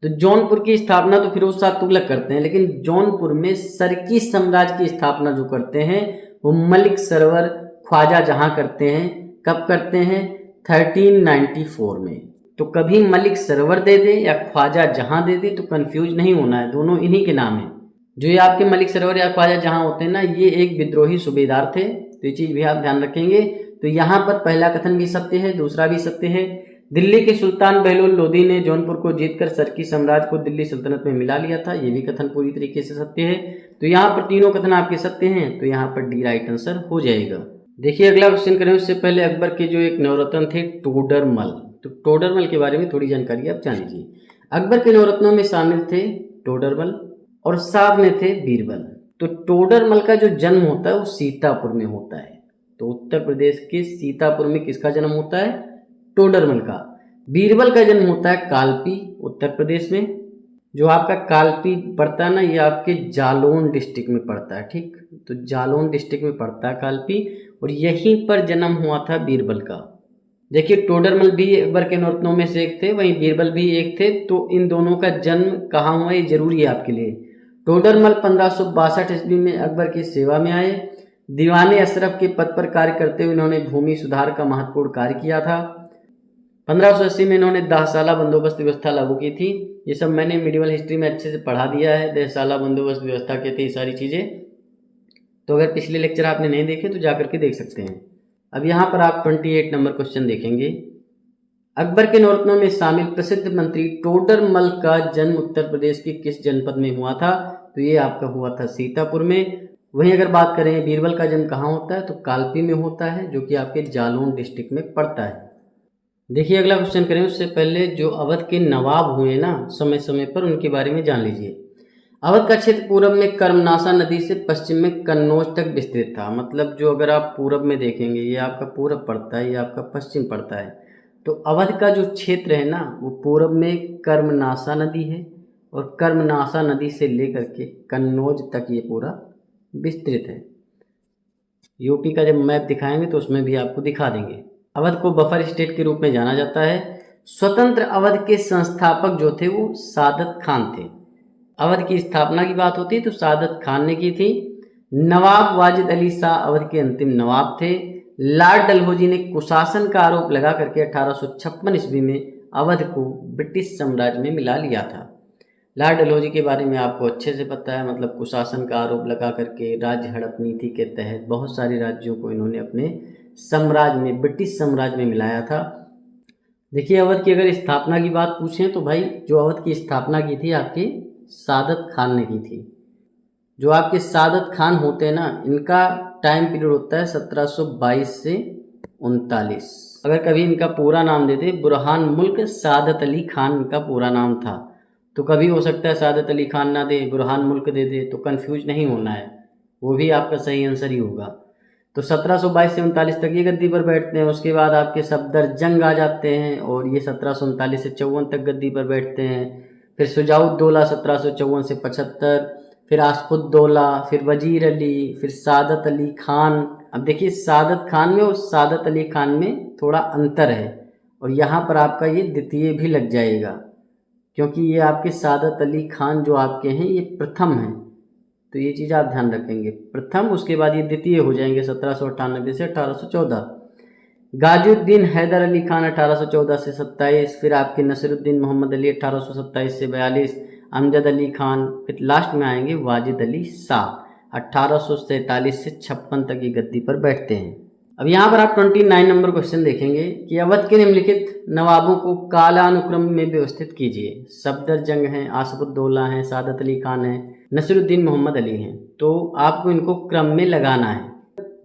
तो जौनपुर की स्थापना तो फिरोज शाह तुगलक करते हैं, लेकिन जौनपुर में सरकी साम्राज्य की स्थापना जो करते हैं वो मलिक सरवर ख्वाजा जहां करते हैं। कब करते हैं? 1394 में। तो कभी मलिक सरवर दे दे या ख्वाजा जहां दे दे तो कंफ्यूज नहीं होना है, दोनों इन्हीं के नाम है। जो ये आपके मलिक सरवर या ख्वाजा जहां होते हैं ना, ये एक विद्रोही सूबेदार थे। तो ये चीज़ भी आप ध्यान रखेंगे। तो यहाँ पर पहला कथन भी सत्य है, दूसरा भी सत्य है। दिल्ली के सुल्तान बहलोल लोदी ने जौनपुर को जीतकर सरकी साम्राज्य को दिल्ली सल्तनत में मिला लिया था, ये भी कथन पूरी तरीके से सत्य है। तो यहाँ पर तीनों कथन आपके सत्य हैं, तो यहाँ पर डी राइट आंसर हो जाएगा। देखिए अगला क्वेश्चन करें उससे पहले अकबर के जो एक नवरत्न थे टोडरमल, तो टोडरमल के बारे में थोड़ी जानकारी आप जान लीजिए। अकबर के नवरत्नों में शामिल थे टोडरमल और साथ में थे बीरबल। तो टोडरमल का जो जन्म होता है वो सीतापुर में होता है। तो उत्तर प्रदेश के सीतापुर में किसका जन्म होता है? टोडरमल का। बीरबल का जन्म होता है कालपी, उत्तर प्रदेश में। जो आपका कालपी पड़ता है ना, ये आपके जालौन डिस्ट्रिक्ट में पड़ता है। ठीक, तो जालौन डिस्ट्रिक्ट में पड़ता है कालपी, और यहीं पर जन्म हुआ था बीरबल का। देखिए टोडरमल भी अकबर के नवरत्नों में से एक थे, वहीं बीरबल भी एक थे। तो इन दोनों का जन्म कहाँ हुआ ये जरूरी है आपके लिए। टोडरमल 1562 ईस्वी में अकबर की सेवा में आए। दीवाने अशरफ के पद पर कार्य करते हुए इन्होंने भूमि सुधार का महत्वपूर्ण कार्य किया था। 1580 में इन्होंने दहशाला बंदोबस्त व्यवस्था लागू की थी। ये सब मैंने मिडिवल हिस्ट्री में अच्छे से पढ़ा दिया है। दहशाला बंदोबस्त व्यवस्था कहते हैं ये सारी चीज़ें। तो अगर पिछले लेक्चर आपने नहीं देखे तो जाकर के देख सकते हैं। अब यहाँ पर आप 28 नंबर क्वेश्चन देखेंगे। अकबर के नवरत्नों में शामिल प्रसिद्ध मंत्री टोडरमल का जन्म उत्तर प्रदेश के किस जनपद में हुआ था? तो ये आपका हुआ था सीतापुर में। वहीं अगर बात करें बीरबल का जन्म कहाँ होता है, तो कालपी में होता है, जो कि आपके जालौन डिस्ट्रिक्ट में पड़ता है। देखिए अगला क्वेश्चन करें उससे पहले जो अवध के नवाब हुए ना समय समय पर, उनके बारे में जान लीजिए। अवध का क्षेत्र पूरब में कर्मनाशा नदी से पश्चिम में कन्नौज तक विस्तृत था। मतलब जो अगर आप पूरब में देखेंगे, ये आपका पूरब पड़ता है, ये आपका पश्चिम पड़ता है। तो अवध का जो क्षेत्र है ना, वो पूरब में कर्मनाशा नदी है और कर्मनाशा नदी से लेकर के कन्नौज तक ये पूरा विस्तृत है। यूपी का जब मैप दिखाएंगे तो उसमें भी आपको दिखा देंगे। अवध को बफर स्टेट के रूप में जाना जाता है। स्वतंत्र अवध के संस्थापक जो थे वो सादत खान थे। अवध की स्थापना की बात होती है तो सादत खान ने की थी। नवाब वाजिद अली शाह अवध के अंतिम नवाब थे। लॉर्ड डलहौजी ने कुशासन का आरोप लगा करके 1856 ईस्वी में अवध को ब्रिटिश साम्राज्य में मिला लिया था। लॉर्ड डलहौजी के बारे में आपको अच्छे से पता है, मतलब कुशासन का आरोप लगा करके राज्य हड़प नीति के तहत बहुत सारे राज्यों को इन्होंने अपने साम्राज्य में, ब्रिटिश साम्राज्य में मिलाया था। देखिए, अवध की अगर स्थापना की बात पूछें तो भाई जो अवध की स्थापना की थी आपके सादत खान ने की थी। जो आपके सादत खान होते हैं ना, इनका टाइम पीरियड होता है 1722 से 39। अगर कभी इनका पूरा नाम देते बुरहान मुल्क सादत अली खान इनका पूरा नाम था, तो कभी हो सकता है सादत अली खान ना दे, बुरहान मुल्क दे दे, तो कंफ्यूज नहीं होना है, वो भी आपका सही आंसर ही होगा। तो 1722 से 39 तक ये गद्दी पर बैठते हैं। उसके बाद आपके सफदरजंग आ जाते हैं और ये 1739 से 54 तक गद्दी पर बैठते हैं। फिर शुजाउद्दौला 1754 से 75, फिर आसफुद्दौला, फिर वजीर अली, फिर सादत अली खान। अब देखिए, सादत खान में और सादत अली खान में थोड़ा अंतर है और यहाँ पर आपका ये द्वितीय भी लग जाएगा, क्योंकि ये आपके सादत अली खान जो आपके हैं ये प्रथम हैं, तो ये चीज़ आप ध्यान रखेंगे, प्रथम, उसके बाद ये द्वितीय हो जाएंगे 1798 से 1814। गाजिउद्दीन हैदर अली खान 1814 से 27, फिर आपके नसीरुद्दीन मोहम्मद अली 1827 से 42, अमजद अली खान, फिर लास्ट में आएंगे वाजिद अली शाह 1843 से 56 तक ये गद्दी पर बैठते हैं। अब यहाँ पर आप 29 नंबर क्वेश्चन देखेंगे कि अवध के निम्नलिखित नवाबों को कालानुक्रम में व्यवस्थित कीजिए। सफदरजंग हैं, आसफुद्दौला हैं, सादत अली खान हैं, नसीरुद्दीन मोहम्मद अली हैं, तो आपको इनको क्रम में लगाना है।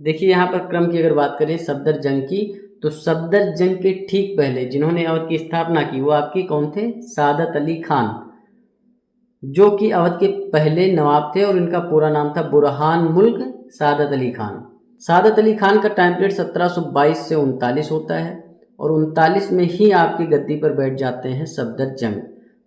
देखिए, यहाँ पर क्रम की अगर बात करें सफदरजंग की, तो सफदरजंग के ठीक पहले जिन्होंने अवध की स्थापना की वो आपकी कौन थे? सादत अली खान, जो कि अवध के पहले नवाब थे और इनका पूरा नाम था बुरहान मुल्क सादत अली खान। सादत अली खान का टाइम पीरियड 1722 से 39 होता है और 39 में ही आपकी गद्दी पर बैठ जाते हैं सफदरजंग।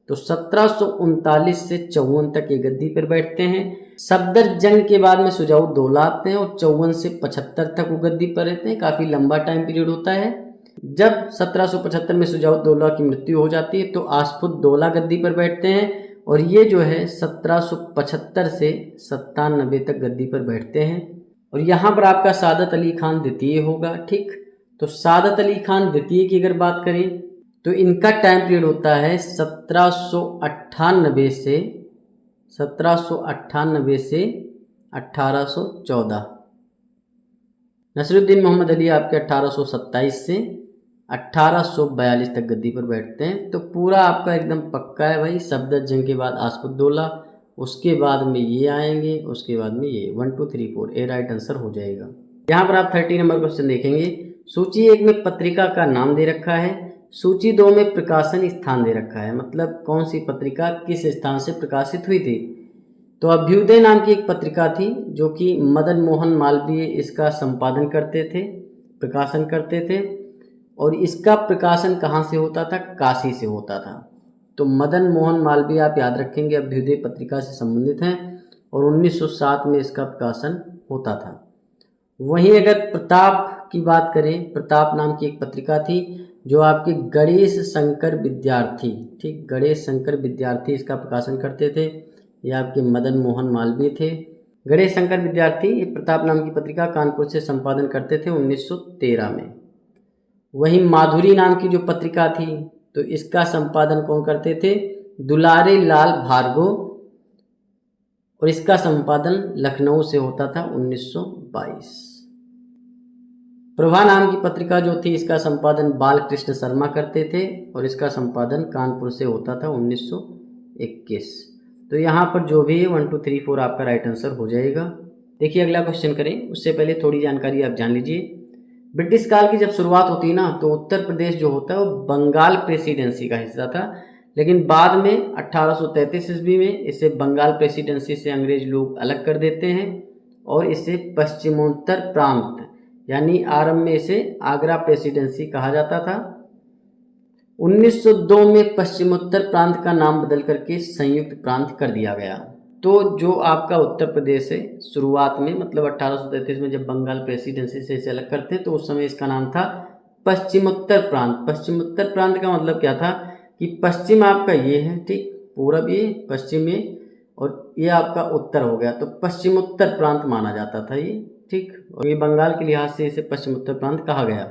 तो 1739 से 54 तक ये गद्दी पर बैठते हैं। सफदरजंग के बाद में शुजाउद्दौला आते हैं और 54 से 75 तक वो गद्दी पर रहते हैं। काफ़ी लंबा टाइम पीरियड होता है। जब 1775 में शुजाउद्दौला की मृत्यु हो जाती है तो आसफुद्दौला गद्दी पर बैठते हैं और ये जो है 1775 से 97 तक गद्दी पर बैठते हैं। और यहाँ पर आपका सादत अली खान द्वितीय होगा, ठीक। तो सादत अली खान द्वितीय की अगर बात करें तो इनका टाइम पीरियड होता है 1798 से 1814। नसीरुद्दीन मोहम्मद अली आपके 1827 से 1842 तक गद्दी पर बैठते हैं। तो पूरा आपका एकदम पक्का है भाई। सफदरजंग के बाद आसफुद्दौला, उसके बाद में ये आएंगे, उसके बाद में ये 1 2 3 4 ए राइट आंसर हो जाएगा। यहाँ पर आप 30 नंबर क्वेश्चन देखेंगे। सूची 1 में पत्रिका का नाम दे रखा है, सूची 2 में प्रकाशन स्थान दे रखा है, मतलब कौन सी पत्रिका किस स्थान से प्रकाशित हुई थी। तो अभ्युदय नाम की एक पत्रिका थी जो कि मदन मोहन मालवीय इसका संपादन करते थे, प्रकाशन करते थे, और इसका प्रकाशन कहाँ से होता था? काशी से होता था। तो मदन मोहन मालवीय आप याद रखेंगे अभ्युदय पत्रिका से संबंधित हैं और 1907 में इसका प्रकाशन होता था। वहीं अगर प्रताप की बात करें, प्रताप नाम की एक पत्रिका थी जो आपके गणेश शंकर विद्यार्थी, ठीक, गणेश शंकर विद्यार्थी इसका प्रकाशन करते थे। ये आपके मदन मोहन मालवीय थे। गणेश शंकर विद्यार्थी ये प्रताप नाम की पत्रिका कानपुर से संपादन करते थे 1913 में। वहीं माधुरी नाम की जो पत्रिका थी तो इसका संपादन कौन करते थे? दुलारे लाल भार्गव, और इसका संपादन लखनऊ से होता था 1922। प्रभा नाम की पत्रिका जो थी इसका संपादन बालकृष्ण शर्मा करते थे और इसका संपादन कानपुर से होता था 1921। तो यहाँ पर जो भी है 1 2 3 4 आपका राइट आंसर हो जाएगा। देखिए, अगला क्वेश्चन करें उससे पहले थोड़ी जानकारी आप जान लीजिए। ब्रिटिश काल की जब शुरुआत होती है ना तो उत्तर प्रदेश जो होता है वो बंगाल प्रेसिडेंसी का हिस्सा था, लेकिन बाद में 1833 ईस्वी में इसे बंगाल प्रेसिडेंसी से अंग्रेज लोग अलग कर देते हैं और इसे पश्चिमोत्तर प्रांत, यानी आरंभ में इसे आगरा प्रेसिडेंसी कहा जाता था। 1902 में पश्चिमोत्तर प्रांत का नाम बदल करके संयुक्त प्रांत कर दिया गया। तो जो आपका उत्तर प्रदेश है शुरुआत में मतलब 1833 में जब बंगाल प्रेसिडेंसी से इसे अलग करते तो उस समय इसका नाम था पश्चिमोत्तर प्रांत। पश्चिमोत्तर प्रांत का मतलब क्या था कि पश्चिम आपका ये है, ठीक, पूरब ये, पश्चिम ये, और ये आपका उत्तर हो गया, तो पश्चिमोत्तर प्रांत माना जाता था ये, ठीक। और ये बंगाल के लिहाज से इसे पश्चिमोत्तर प्रांत कहा गया।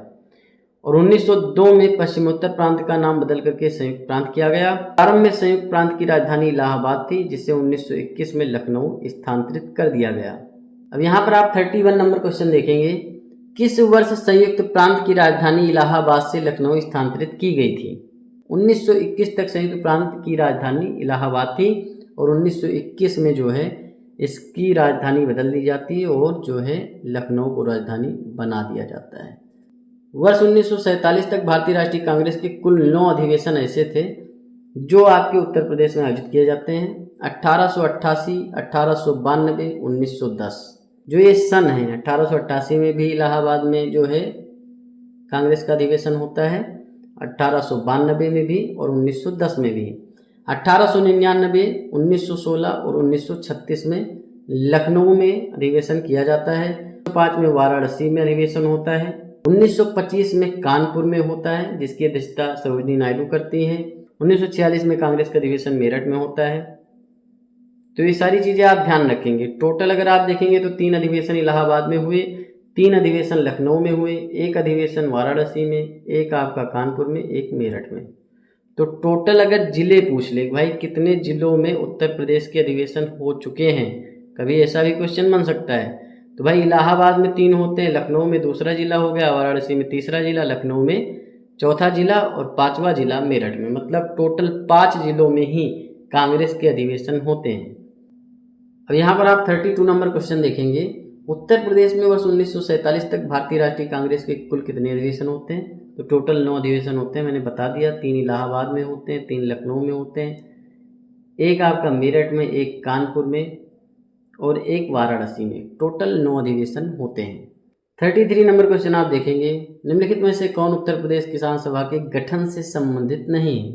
और 1902 में पश्चिमोत्तर प्रांत का नाम बदल करके संयुक्त प्रांत किया गया। प्रारंभ में संयुक्त प्रांत की राजधानी इलाहाबाद थी, जिसे 1921 में लखनऊ स्थानांतरित कर दिया गया। अब यहाँ पर आप 31 नंबर क्वेश्चन देखेंगे, किस वर्ष संयुक्त प्रांत की राजधानी इलाहाबाद से लखनऊ स्थानांतरित की गई थी? 1921 तक संयुक्त प्रांत की राजधानी इलाहाबाद थी और 1921 में जो है इसकी राजधानी बदल दी जाती है और जो है लखनऊ को राजधानी बना दिया जाता है। वर्ष 1947 तक भारतीय राष्ट्रीय कांग्रेस के कुल 9 अधिवेशन ऐसे थे जो आपके उत्तर प्रदेश में आयोजित किए जाते हैं। 1888, 1892, 1910 जो ये सन है। 1888 में भी इलाहाबाद में जो है कांग्रेस का अधिवेशन होता है, 1892 में भी और 1910 में भी। 1899, 1916 और 1936 में लखनऊ में अधिवेशन किया जाता है। 1905 में वाराणसी में अधिवेशन होता है। 1925 में कानपुर में होता है जिसकी अध्यक्षता सरोजिनी नायडू करती हैं। 1946 में कांग्रेस का अधिवेशन मेरठ में होता है। तो ये सारी चीज़ें आप ध्यान रखेंगे। टोटल अगर आप देखेंगे तो 3 अधिवेशन इलाहाबाद में हुए, 3 अधिवेशन लखनऊ में हुए, 1 अधिवेशन वाराणसी में, 1 आपका कानपुर में, 1 मेरठ में। तो टोटल अगर जिले पूछ ले भाई कितने जिलों में उत्तर प्रदेश के अधिवेशन हो चुके हैं, कभी ऐसा भी क्वेश्चन बन सकता है। तो भाई इलाहाबाद में 3 होते हैं, लखनऊ में दूसरा जिला हो गया, वाराणसी में तीसरा जिला, लखनऊ में चौथा जिला और 5वां जिला मेरठ में। मतलब टोटल 5 जिलों में ही कांग्रेस के अधिवेशन होते हैं। अब यहाँ पर आप 32 नंबर क्वेश्चन देखेंगे, उत्तर प्रदेश में वर्ष 1947 तक भारतीय राष्ट्रीय कांग्रेस के कुल कितने अधिवेशन होते हैं? तो टोटल 9 अधिवेशन होते हैं, मैंने बता दिया। 3 इलाहाबाद में होते हैं, 3 लखनऊ में होते हैं, 1 आपका मेरठ में, 1 कानपुर में और 1 वाराणसी में। टोटल 9 अधिवेशन होते हैं। 33 नंबर क्वेश्चन आप देखेंगे, निम्नलिखित में से कौन उत्तर प्रदेश किसान सभा के गठन से संबंधित नहीं है?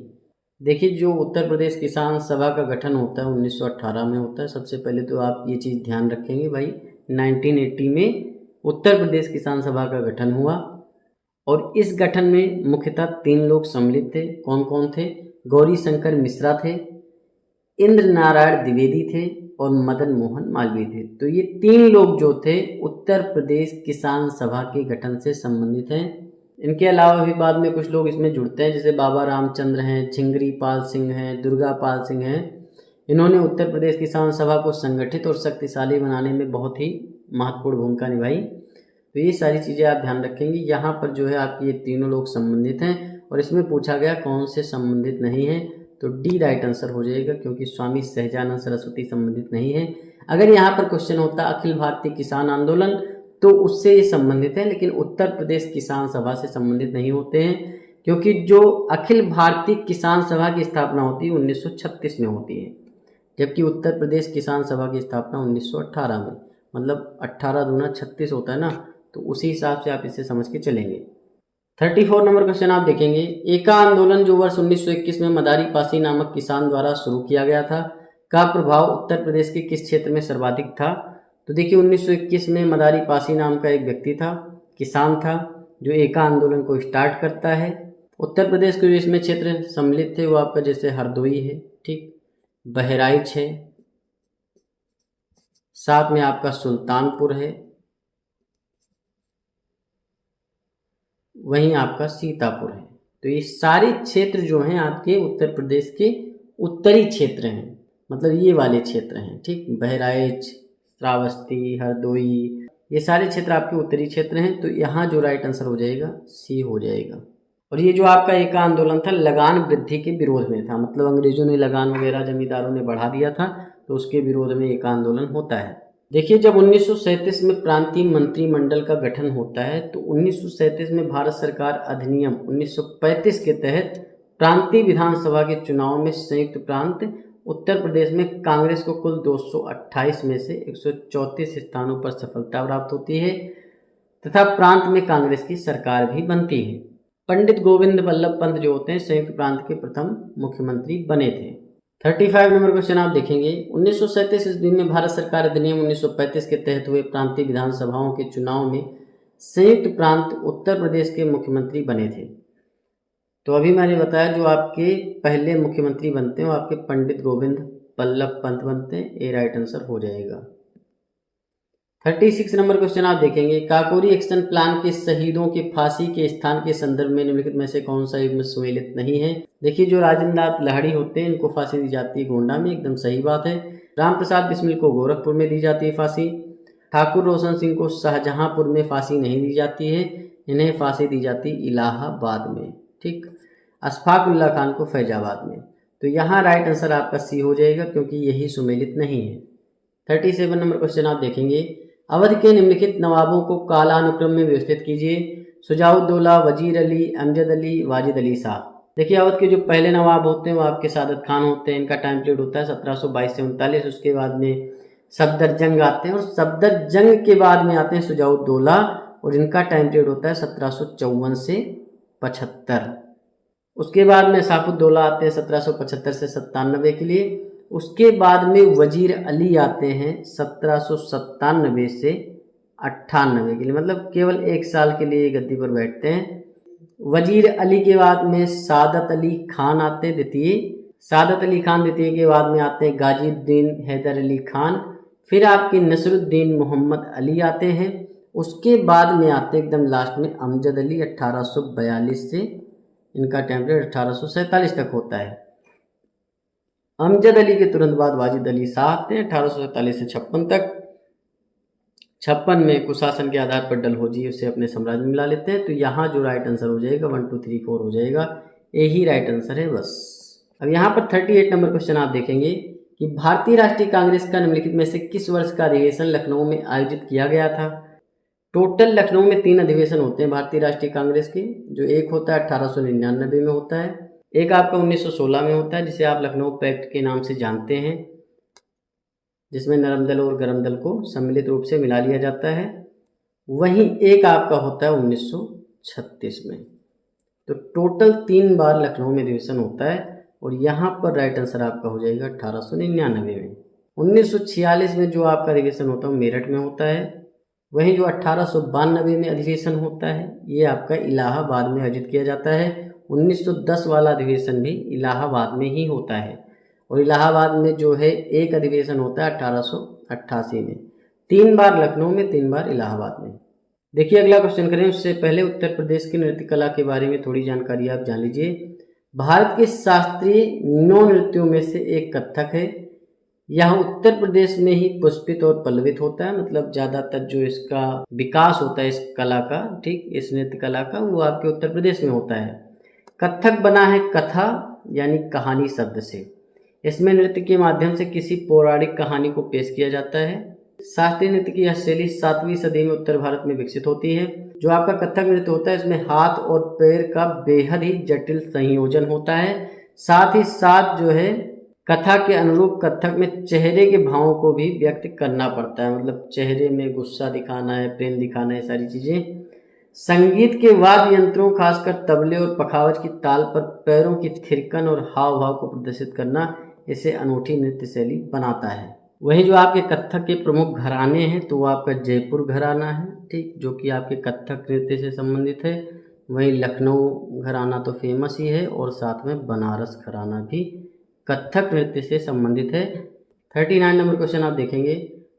देखिए जो उत्तर प्रदेश किसान सभा का गठन होता है 1918 में होता है। सबसे पहले तो आप ये चीज़ ध्यान रखेंगे भाई 1980 में उत्तर प्रदेश किसान सभा का गठन हुआ और इस गठन में मुख्यतः 3 लोग सम्मिलित थे। कौन कौन थे? गौरी शंकर मिश्रा थे, इंद्र नारायण द्विवेदी थे और मदन मोहन मालवीय थे। तो ये 3 लोग जो थे उत्तर प्रदेश किसान सभा के गठन से संबंधित हैं। इनके अलावा भी बाद में कुछ लोग इसमें जुड़ते हैं, जैसे बाबा रामचंद्र हैं, छिंगरी पाल सिंह हैं, दुर्गा पाल सिंह हैं। इन्होंने उत्तर प्रदेश किसान सभा को संगठित और शक्तिशाली बनाने में बहुत ही महत्वपूर्ण भूमिका निभाई। तो ये सारी चीज़ें आप ध्यान रखेंगे। यहाँ पर जो है आपके ये तीनों लोग संबंधित हैं और इसमें पूछा गया कौन से संबंधित नहीं है, तो डी राइट आंसर हो जाएगा, क्योंकि स्वामी सहजानंद सरस्वती संबंधित नहीं है। अगर यहाँ पर क्वेश्चन होता अखिल भारतीय किसान आंदोलन तो उससे ये संबंधित है, लेकिन उत्तर प्रदेश किसान सभा से संबंधित नहीं होते हैं, क्योंकि जो अखिल भारतीय किसान सभा की स्थापना होती है 1936 में होती है, जबकि उत्तर प्रदेश किसान सभा की स्थापना 1918 में। मतलब 18 दूना 36 होता है ना, तो उसी हिसाब से आप इसे समझ के चलेंगे। 34 नंबर क्वेश्चन आप देखेंगे, एका आंदोलन जो वर्ष 1921 में मदारी पासी नामक किसान द्वारा शुरू किया गया था का प्रभाव उत्तर प्रदेश के किस क्षेत्र में सर्वाधिक था? तो देखिए 1921 में मदारी पासी नाम का एक व्यक्ति था, किसान था, जो एका आंदोलन को स्टार्ट करता है। उत्तर प्रदेश के जो इसमें क्षेत्र सम्मिलित थे वो आपका जैसे हरदोई है, ठीक, बहराइच है, साथ में आपका सुल्तानपुर है, वहीं आपका सीतापुर है। तो ये सारे क्षेत्र जो हैं आपके उत्तर प्रदेश के उत्तरी क्षेत्र हैं, मतलब ये वाले क्षेत्र हैं, ठीक। बहराइच, श्रावस्ती, हरदोई, ये सारे क्षेत्र आपके उत्तरी क्षेत्र हैं। तो यहाँ जो राइट आंसर हो जाएगा सी हो जाएगा। और ये जो आपका एका आंदोलन था लगान वृद्धि के विरोध में था, मतलब अंग्रेजों ने लगान वगैरह जमींदारों ने बढ़ा दिया था, तो उसके विरोध में एका आंदोलन होता है। देखिए जब 1937 में प्रांतीय मंत्रिमंडल का गठन होता है तो 1937 में भारत सरकार अधिनियम 1935 के तहत प्रांतीय विधानसभा के चुनाव में संयुक्त प्रांत उत्तर प्रदेश में कांग्रेस को कुल 228 में से 134 स्थानों पर सफलता प्राप्त होती है तथा प्रांत में कांग्रेस की सरकार भी बनती है। पंडित गोविंद बल्लभ पंत जो होते हैं संयुक्त प्रांत के प्रथम मुख्यमंत्री बने थे। 35 नंबर क्वेश्चन आप देखेंगे, 1937 ईस्वी में भारत सरकार अधिनियम 1935 के तहत हुए प्रांतीय विधानसभाओं के चुनाव में संयुक्त प्रांत उत्तर प्रदेश के मुख्यमंत्री बने थे। तो अभी मैंने बताया जो आपके पहले मुख्यमंत्री बनते हैं वो आपके पंडित गोविंद बल्लभ पंत बनते हैं, ये राइट आंसर हो जाएगा। 36 नंबर क्वेश्चन आप देखेंगे, काकोरी एक्शन प्लान के शहीदों के फांसी के स्थान के संदर्भ में निम्नलिखित में से कौन सा युग्म सम्मिलित नहीं है। देखिए जो राजेंद्र नाथ लाहिड़ी होते हैं इनको फांसी दी जाती है गोंडा में, एकदम सही बात है। राम प्रसाद बिस्मिल को गोरखपुर में दी जाती है फांसी। ठाकुर रोशन सिंह को शाहजहांपुर में फांसी नहीं दी जाती है, इन्हें फांसी दी जाती इलाहाबाद में। ठीक, अशफाक उल्लाह खान को फैजाबाद में। तो यहाँ राइट आंसर आपका सी हो जाएगा क्योंकि यही सम्मिलित नहीं है। 37 नंबर क्वेश्चन आप देखेंगे, अवध के निम्नलिखित नवाबों को कालानुक्रम में व्यवस्थित कीजिए। शुजाउद्दौला, वजीर अली, अमजद अली, वाजिद अली शाह। देखिए अवध के जो पहले नवाब होते हैं वो आपके सादत खान होते हैं, इनका टाइम पीरियड होता है 1722 से 39। उसके बाद में सफदरजंग आते हैं और सफदरजंग के बाद में आते हैं शुजाउद्दौला और इनका टाइम पीरियड होता है 1754 से 75। उसके बाद में साफुद्दौला आते हैं 1775 से 97 के लिए। उसके बाद में वजीर अली आते हैं 1797 से 98 के लिए, मतलब केवल 1 साल के लिए गद्दी पर बैठते हैं। वजीर अली के बाद में सादत अली खान आते हैं द्वितीय। सादत अली खान द्वितीय के बाद में आते हैं गाजीउद्दीन हैदर अली खान। फिर आपके नसरुद्दीन मोहम्मद अली आते हैं। उसके बाद में आते एकदम लास्ट में अमजद अली 1842 से, इनका टाइम पीरियड 1847 तक होता है। अमजद अली के तुरंत बाद वाजिद अली शाह आते हैं 1847 से 56 तक। 56 में कुशासन के आधार पर डलहौजी उसे अपने साम्राज्य में मिला लेते हैं। तो यहाँ जो राइट आंसर हो जाएगा 1 2 3 4 हो जाएगा, यही राइट आंसर है बस। अब यहाँ पर 38 नंबर क्वेश्चन आप देखेंगे कि भारतीय राष्ट्रीय कांग्रेस का निम्नलिखित में से किस वर्ष का अधिवेशन लखनऊ में आयोजित किया गया था। टोटल लखनऊ में 3 अधिवेशन होते हैं भारतीय राष्ट्रीय कांग्रेस के, जो एक होता है 1899 में होता है, एक आपका 1916 में होता है जिसे आप लखनऊ पैक्ट के नाम से जानते हैं, जिसमें नरम दल और गरम दल को सम्मिलित रूप से मिला लिया जाता है। वहीं एक आपका होता है 1936 में। तो टोटल 3 बार लखनऊ में अधिवेशन होता है और यहाँ पर राइट आंसर आपका हो जाएगा 1899 में। 1946 में जो आपका अधिवेशन होता है वो मेरठ में होता है। वहीं जो 1892 में अधिवेशन होता है ये आपका इलाहाबाद में आयोजित किया जाता है। 1910 वाला अधिवेशन भी इलाहाबाद में ही होता है और इलाहाबाद में जो है एक अधिवेशन होता है 1888 में। 3 बार लखनऊ में, 3 बार इलाहाबाद में। देखिए अगला क्वेश्चन करें उससे पहले उत्तर प्रदेश की नृत्य कला के बारे में थोड़ी जानकारी आप जान लीजिए। भारत के शास्त्रीय 9 नृत्यों में से एक कथक है। यह उत्तर प्रदेश में ही पुष्पित और पल्लवित होता है, मतलब ज़्यादातर जो इसका विकास होता है इस कला का, ठीक, इस नृत्य कला का, वो आपके उत्तर प्रदेश में होता है। कथक बना है कथा यानी कहानी शब्द से। इसमें नृत्य के माध्यम से किसी पौराणिक कहानी को पेश किया जाता है। शास्त्रीय नृत्य की यह शैली 7वीं सदी में उत्तर भारत में विकसित होती है। जो आपका कथक नृत्य होता है इसमें हाथ और पैर का बेहद ही जटिल संयोजन होता है। साथ ही साथ जो है कथा के अनुरूप कथक में चेहरे के भावों को भी व्यक्त करना पड़ता है, मतलब चेहरे में गुस्सा दिखाना है, प्रेम दिखाना है, सारी चीज़ें। संगीत के वाद्य यंत्रों खासकर तबले और पखावज की ताल पर पैरों की थिरकन और हाव भाव को प्रदर्शित करना इसे अनूठी नृत्य शैली बनाता है। वहीं जो आपके कथक के प्रमुख घराने हैं तो वो आपका जयपुर घराना है, ठीक, जो कि आपके कथक नृत्य से संबंधित है। वहीं लखनऊ घराना तो फेमस ही है और साथ में बनारस घराना भी कथक नृत्य से संबंधित है। 39 नंबर क्वेश्चन आप देखेंगे,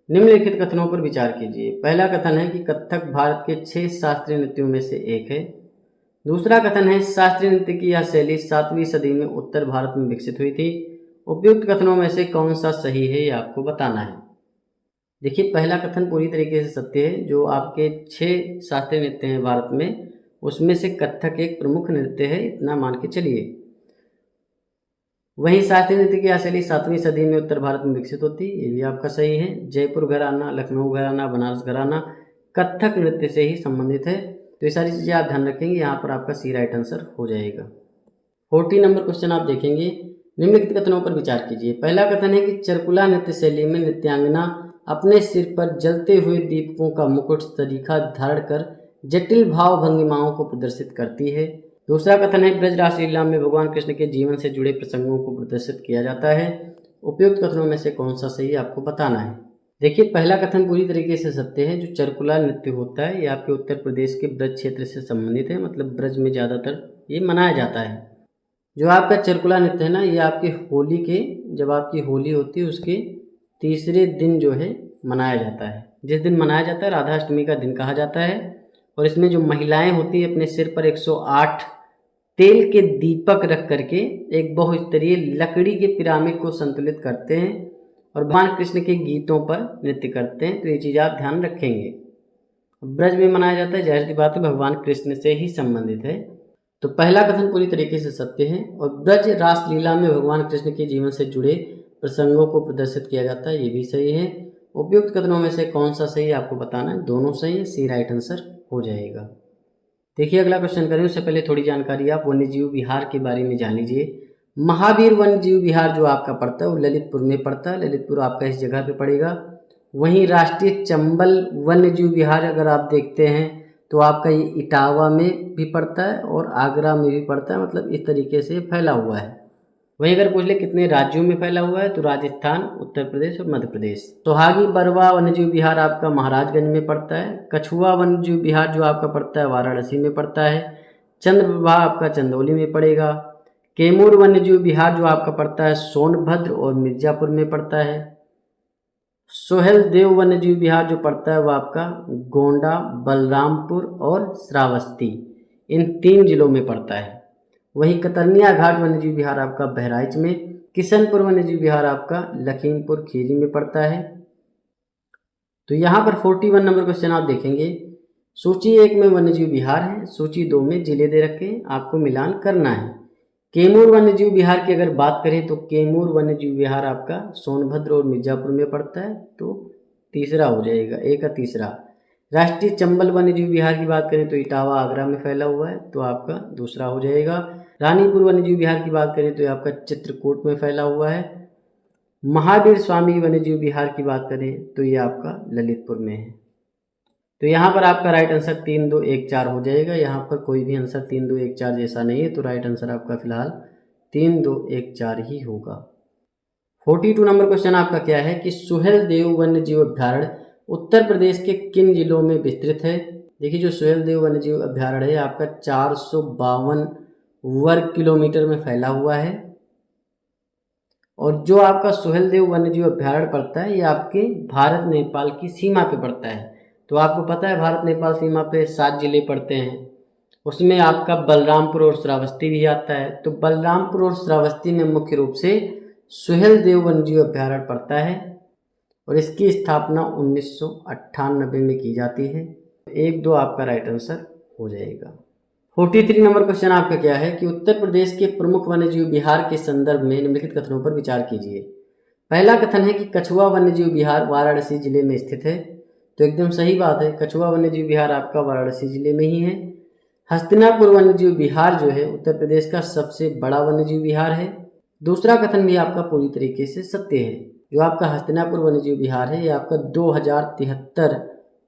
निम्नलिखित कथनों पर विचार कीजिए। पहला कथन है कि कथक भारत के 6 शास्त्रीय नृत्यों में से एक है। दूसरा कथन है शास्त्रीय नृत्य की यह शैली 7वीं सदी में उत्तर भारत में विकसित हुई थी। उपयुक्त कथनों में से कौन सा सही है ये आपको बताना है। देखिए पहला कथन पूरी तरीके से सत्य है। जो आपके 6 शास्त्रीय नृत्य हैं भारत में उसमें से कथक एक प्रमुख नृत्य है, इतना मान के चलिए। वहीं शास्त्रीय नृत्य की यह शैली 7वीं सदी में उत्तर भारत में विकसित होती, ये भी आपका सही है। जयपुर घराना, लखनऊ घराना, बनारस घराना कथक नृत्य से ही संबंधित है। तो ये सारी चीज़ें आप ध्यान रखेंगे, यहाँ पर आपका सी राइट आंसर हो जाएगा। 40 नंबर क्वेश्चन आप देखेंगे, निम्नलिखित कथनों पर विचार कीजिए। पहला कथन है कि चरकुला नृत्य शैली में नृत्यांगना अपने सिर पर जलते हुए दीपकों का मुकुट सरीखा धारण कर जटिल भाव भंगिमाओं को प्रदर्शित करती है। दूसरा कथन है ब्रज रासलीला में भगवान कृष्ण के जीवन से जुड़े प्रसंगों को प्रदर्शित किया जाता है। उपयुक्त कथनों में से कौन सा सही आपको बताना है। देखिए, पहला कथन पूरी तरीके से सत्य है। जो चरकुला नृत्य होता है ये आपके उत्तर प्रदेश के ब्रज क्षेत्र से संबंधित है, मतलब ब्रज में ज़्यादातर ये मनाया जाता है। जो आपका चरकुला नृत्य है ना, ये आपकी होली के, जब आपकी होली होती है उसके तीसरे दिन जो है मनाया जाता है। जिस दिन मनाया जाता है राधाष्टमी का दिन कहा जाता है। और इसमें जो महिलाएं होती हैं अपने सिर पर 108 तेल के दीपक रख करके एक बहुस्तरीय लकड़ी के पिरामिड को संतुलित करते हैं और भगवान कृष्ण के गीतों पर नृत्य करते हैं। तो ये चीज़ आप ध्यान रखेंगे। ब्रज में मनाया जाता है, जाहिर सी बात है भगवान कृष्ण से ही संबंधित है। तो पहला कथन पूरी तरीके से सत्य है। और ब्रज रासलीला में भगवान कृष्ण के जीवन से जुड़े प्रसंगों को प्रदर्शित किया जाता है, ये भी सही है। उपयुक्त कथनों में से कौन सा सही आपको बताना है। दोनों सही है, सी राइट आंसर हो जाएगा। देखिए, अगला क्वेश्चन करें उससे पहले थोड़ी जानकारी आप वन्यजीव विहार के बारे में जान लीजिए। महावीर वन्यजीव विहार जो आपका पड़ता है वो ललितपुर में पड़ता है। ललितपुर आपका इस जगह पे पड़ेगा। वहीं राष्ट्रीय चंबल वन्यजीव विहार अगर आप देखते हैं तो आपका ये इटावा में भी पड़ता है और आगरा में भी पड़ता है, मतलब इस तरीके से फैला हुआ है। वहीं अगर पूछ ले कितने राज्यों में फैला हुआ है तो राजस्थान, उत्तर प्रदेश और मध्य प्रदेश। सोहागी बरवा वन्यजीव विहार आपका महाराजगंज में पड़ता है। कछुआ वन्यजीव विहार जो आपका पड़ता है वाराणसी में पड़ता है। चंद्रप्रभा आपका चंदौली में पड़ेगा। कैमूर वन्यजीव विहार जो आपका पड़ता है सोनभद्र और मिर्जापुर में पड़ता है। सोहेल देव वन्यजीव विहार जो पड़ता है वो आपका गोंडा, बलरामपुर और श्रावस्ती, इन 3 जिलों में पड़ता है। वहीं कतरनिया घाट वन्यजीव विहार आपका बहराइच में। किशनपुर वन्यजीव विहार आपका लखीमपुर खीरी में पड़ता है। तो यहाँ पर 41 नंबर क्वेश्चन आप देखेंगे। सूची 1 में वन्यजीव विहार है, सूची 2 में जिले दे रखे हैं, आपको मिलान करना है। कैमूर वन्यजीव विहार की अगर बात करें तो कैमूर वन्यजीव विहार आपका सोनभद्र और मिर्जापुर में पड़ता है, तो तीसरा हो जाएगा, ए का तीसरा। राष्ट्रीय चंबल वन्यजीव विहार की बात करें तो इटावा आगरा में फैला हुआ है, तो आपका दूसरा हो जाएगा। रानीपुर वन्यजीव विहार की बात करें तो ये आपका चित्रकूट में फैला हुआ है। महावीर स्वामी वन्यजीव विहार की बात करें तो ये आपका ललितपुर में है। तो यहाँ पर आपका राइट आंसर 3, 2, 1, 4 हो जाएगा। यहाँ पर कोई भी आंसर 3, 2, 1, 4 जैसा नहीं है, तो राइट आंसर आपका फिलहाल 3, 2, 1, 4 ही होगा। 42 नंबर क्वेश्चन आपका क्या है कि सुहेल देव वन्यजीव अभ्यारण्य उत्तर प्रदेश के किन जिलों में विस्तृत है। देखिए, जो सुहेल देव वन्यजीव अभ्यारण्य है आपका 452 वर्ग किलोमीटर में फैला हुआ है। और जो आपका सुहेल देव वन्यजीव अभ्यारण्य पड़ता है ये आपके भारत नेपाल की सीमा पे पड़ता है। तो आपको पता है भारत नेपाल सीमा पे 7 जिले पड़ते हैं, उसमें आपका बलरामपुर और श्रावस्ती भी आता है। तो बलरामपुर और श्रावस्ती में मुख्य रूप से सुहेल देव वन्यजीव अभ्यारण्य पड़ता है और इसकी स्थापना 1998 में की जाती है। 1, 2 आपका राइट आंसर हो जाएगा। 43 नंबर क्वेश्चन आपका क्या है कि उत्तर प्रदेश के प्रमुख वन्यजीव विहार के संदर्भ में निम्नलिखित कथनों पर विचार कीजिए। पहला कथन है कि कछुआ वन्यजीव विहार वाराणसी जिले में स्थित है, तो एकदम सही बात है, कछुआ वन्यजीव विहार आपका वाराणसी जिले में ही है। हस्तिनापुर वन्यजीव विहार जो है उत्तर प्रदेश का सबसे बड़ा वन्यजीव विहार है। दूसरा कथन भी आपका पूरी तरीके से सत्य है। जो आपका हस्तिनापुर वन्यजीव विहार है ये आपका 2073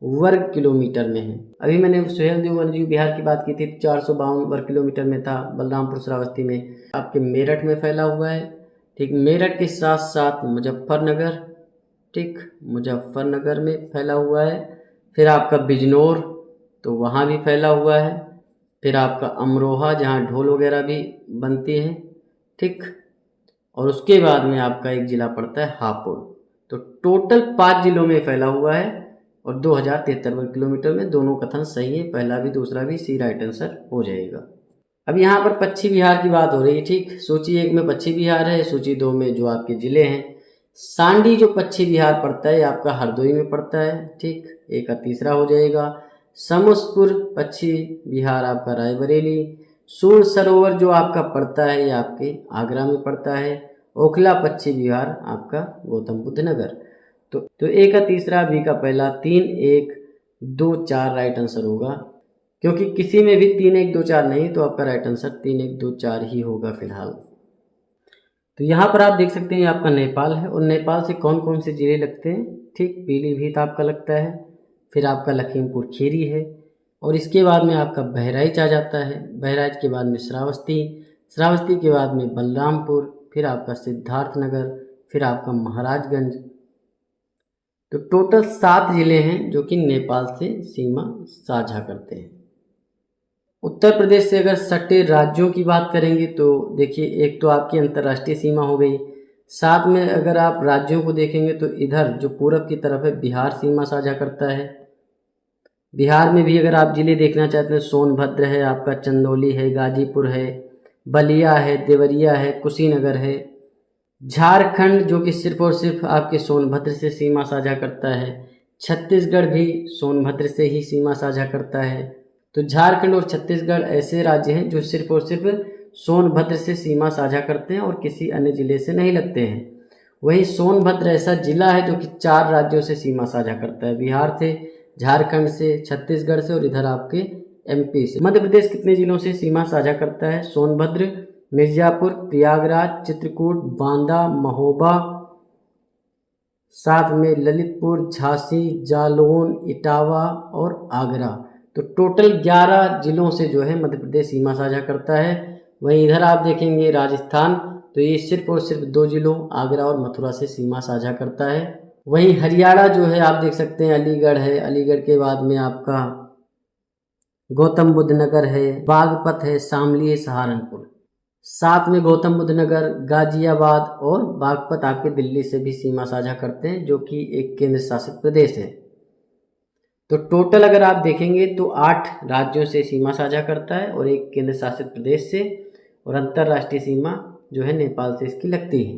वर्ग किलोमीटर में है। अभी मैंने सुहेल देव वन्यजीव विहार की बात की थी, 452 वर्ग किलोमीटर में था बलरामपुर श्रावस्ती में। आपके मेरठ में फैला हुआ है, ठीक, मेरठ के साथ साथ मुजफ्फरनगर, ठीक, मुजफ्फरनगर में फैला हुआ है। फिर आपका बिजनौर, तो वहाँ भी फैला हुआ है। फिर आपका अमरोहा जहाँ ढोल वगैरह भी बनती है, ठीक। और उसके बाद में आपका एक जिला पड़ता है हापुड़। तो टोटल 5 जिलों में फैला हुआ है और 2073 वर्ग किलोमीटर में। दोनों कथन सही है, पहला भी दूसरा भी, सी राइट आंसर हो जाएगा। अब यहाँ पर पश्चिम बिहार की बात हो रही है, ठीक। सूची 1 में पश्चिम बिहार है, सूची 2 में जो आपके जिले हैं। सांडी जो पश्चिम बिहार पड़ता है आपका हरदोई में पड़ता है, ठीक, एक का तीसरा हो जाएगा। समस्पुर पश्चिम बिहार आपका रायबरेली। सूर सरोवर जो आपका पड़ता है ये आपके आगरा में पड़ता है। ओखला पश्चिम बिहार आपका गौतम बुद्ध नगर। तो ए का तीसरा, बी का पहला, 3, 1, 2, 4 राइट आंसर होगा, क्योंकि किसी में भी 3, 1, 2, 4 नहीं, तो आपका राइट आंसर 3, 1, 2, 4 ही होगा फिलहाल। तो यहाँ पर आप देख सकते हैं आपका नेपाल है और नेपाल से कौन कौन से जिले लगते हैं, ठीक। पीलीभीत आपका लगता है, फिर आपका लखीमपुर खीरी है, और इसके बाद में आपका बहराइच आ जाता है, बहराइच के बाद में श्रावस्ती, श्रावस्ती के बाद में बलरामपुर, फिर आपका सिद्धार्थनगर, फिर आपका महाराजगंज। तो टोटल 7 ज़िले हैं जो कि नेपाल से सीमा साझा करते हैं। उत्तर प्रदेश से अगर सटे राज्यों की बात करेंगे तो देखिए, एक तो आपकी अंतर्राष्ट्रीय सीमा हो गई, साथ में अगर आप राज्यों को देखेंगे तो इधर जो पूरब की तरफ है बिहार सीमा साझा करता है। बिहार में भी अगर आप ज़िले देखना चाहते हैं, सोनभद्र है, आपका चंदौली है, गाजीपुर है, बलिया है, देवरिया है, कुशीनगर है। झारखंड जो कि सिर्फ और सिर्फ आपके सोनभद्र से सीमा साझा करता है। छत्तीसगढ़ भी सोनभद्र से ही सीमा साझा करता है। तो झारखंड और छत्तीसगढ़ ऐसे राज्य हैं जो सिर्फ और सिर्फ सोनभद्र से सीमा साझा करते हैं और किसी अन्य ज़िले से नहीं लगते हैं। वहीं सोनभद्र ऐसा ज़िला है जो कि 4 राज्यों से सीमा साझा करता है, बिहार से, झारखंड से, छत्तीसगढ़ से और इधर आपके एमपी से। मध्य प्रदेश कितने ज़िलों से सीमा साझा करता है? सोनभद्र, मिर्ज़ापुर, प्रयागराज, चित्रकूट, बांदा, महोबा, साथ में ललितपुर, झांसी, जालौन, इटावा और आगरा। तो टोटल 11 ज़िलों से जो है मध्य प्रदेश सीमा साझा करता है। वहीं इधर आप देखेंगे राजस्थान, तो ये सिर्फ और सिर्फ 2 ज़िलों आगरा और मथुरा से सीमा साझा करता है। वहीं हरियाणा जो है आप देख सकते हैं, अलीगढ़ है, अलीगढ़ के बाद में आपका गौतम बुद्ध नगर है, बागपत है, शामली है, सहारनपुर। साथ में गौतम बुद्ध नगर, गाजियाबाद और बागपत आपके दिल्ली से भी सीमा साझा करते हैं, जो कि एक केंद्र शासित प्रदेश है। तो टोटल अगर आप देखेंगे तो 8 राज्यों से सीमा साझा करता है और एक केंद्र शासित प्रदेश से, और अंतर्राष्ट्रीय सीमा जो है नेपाल से इसकी लगती है।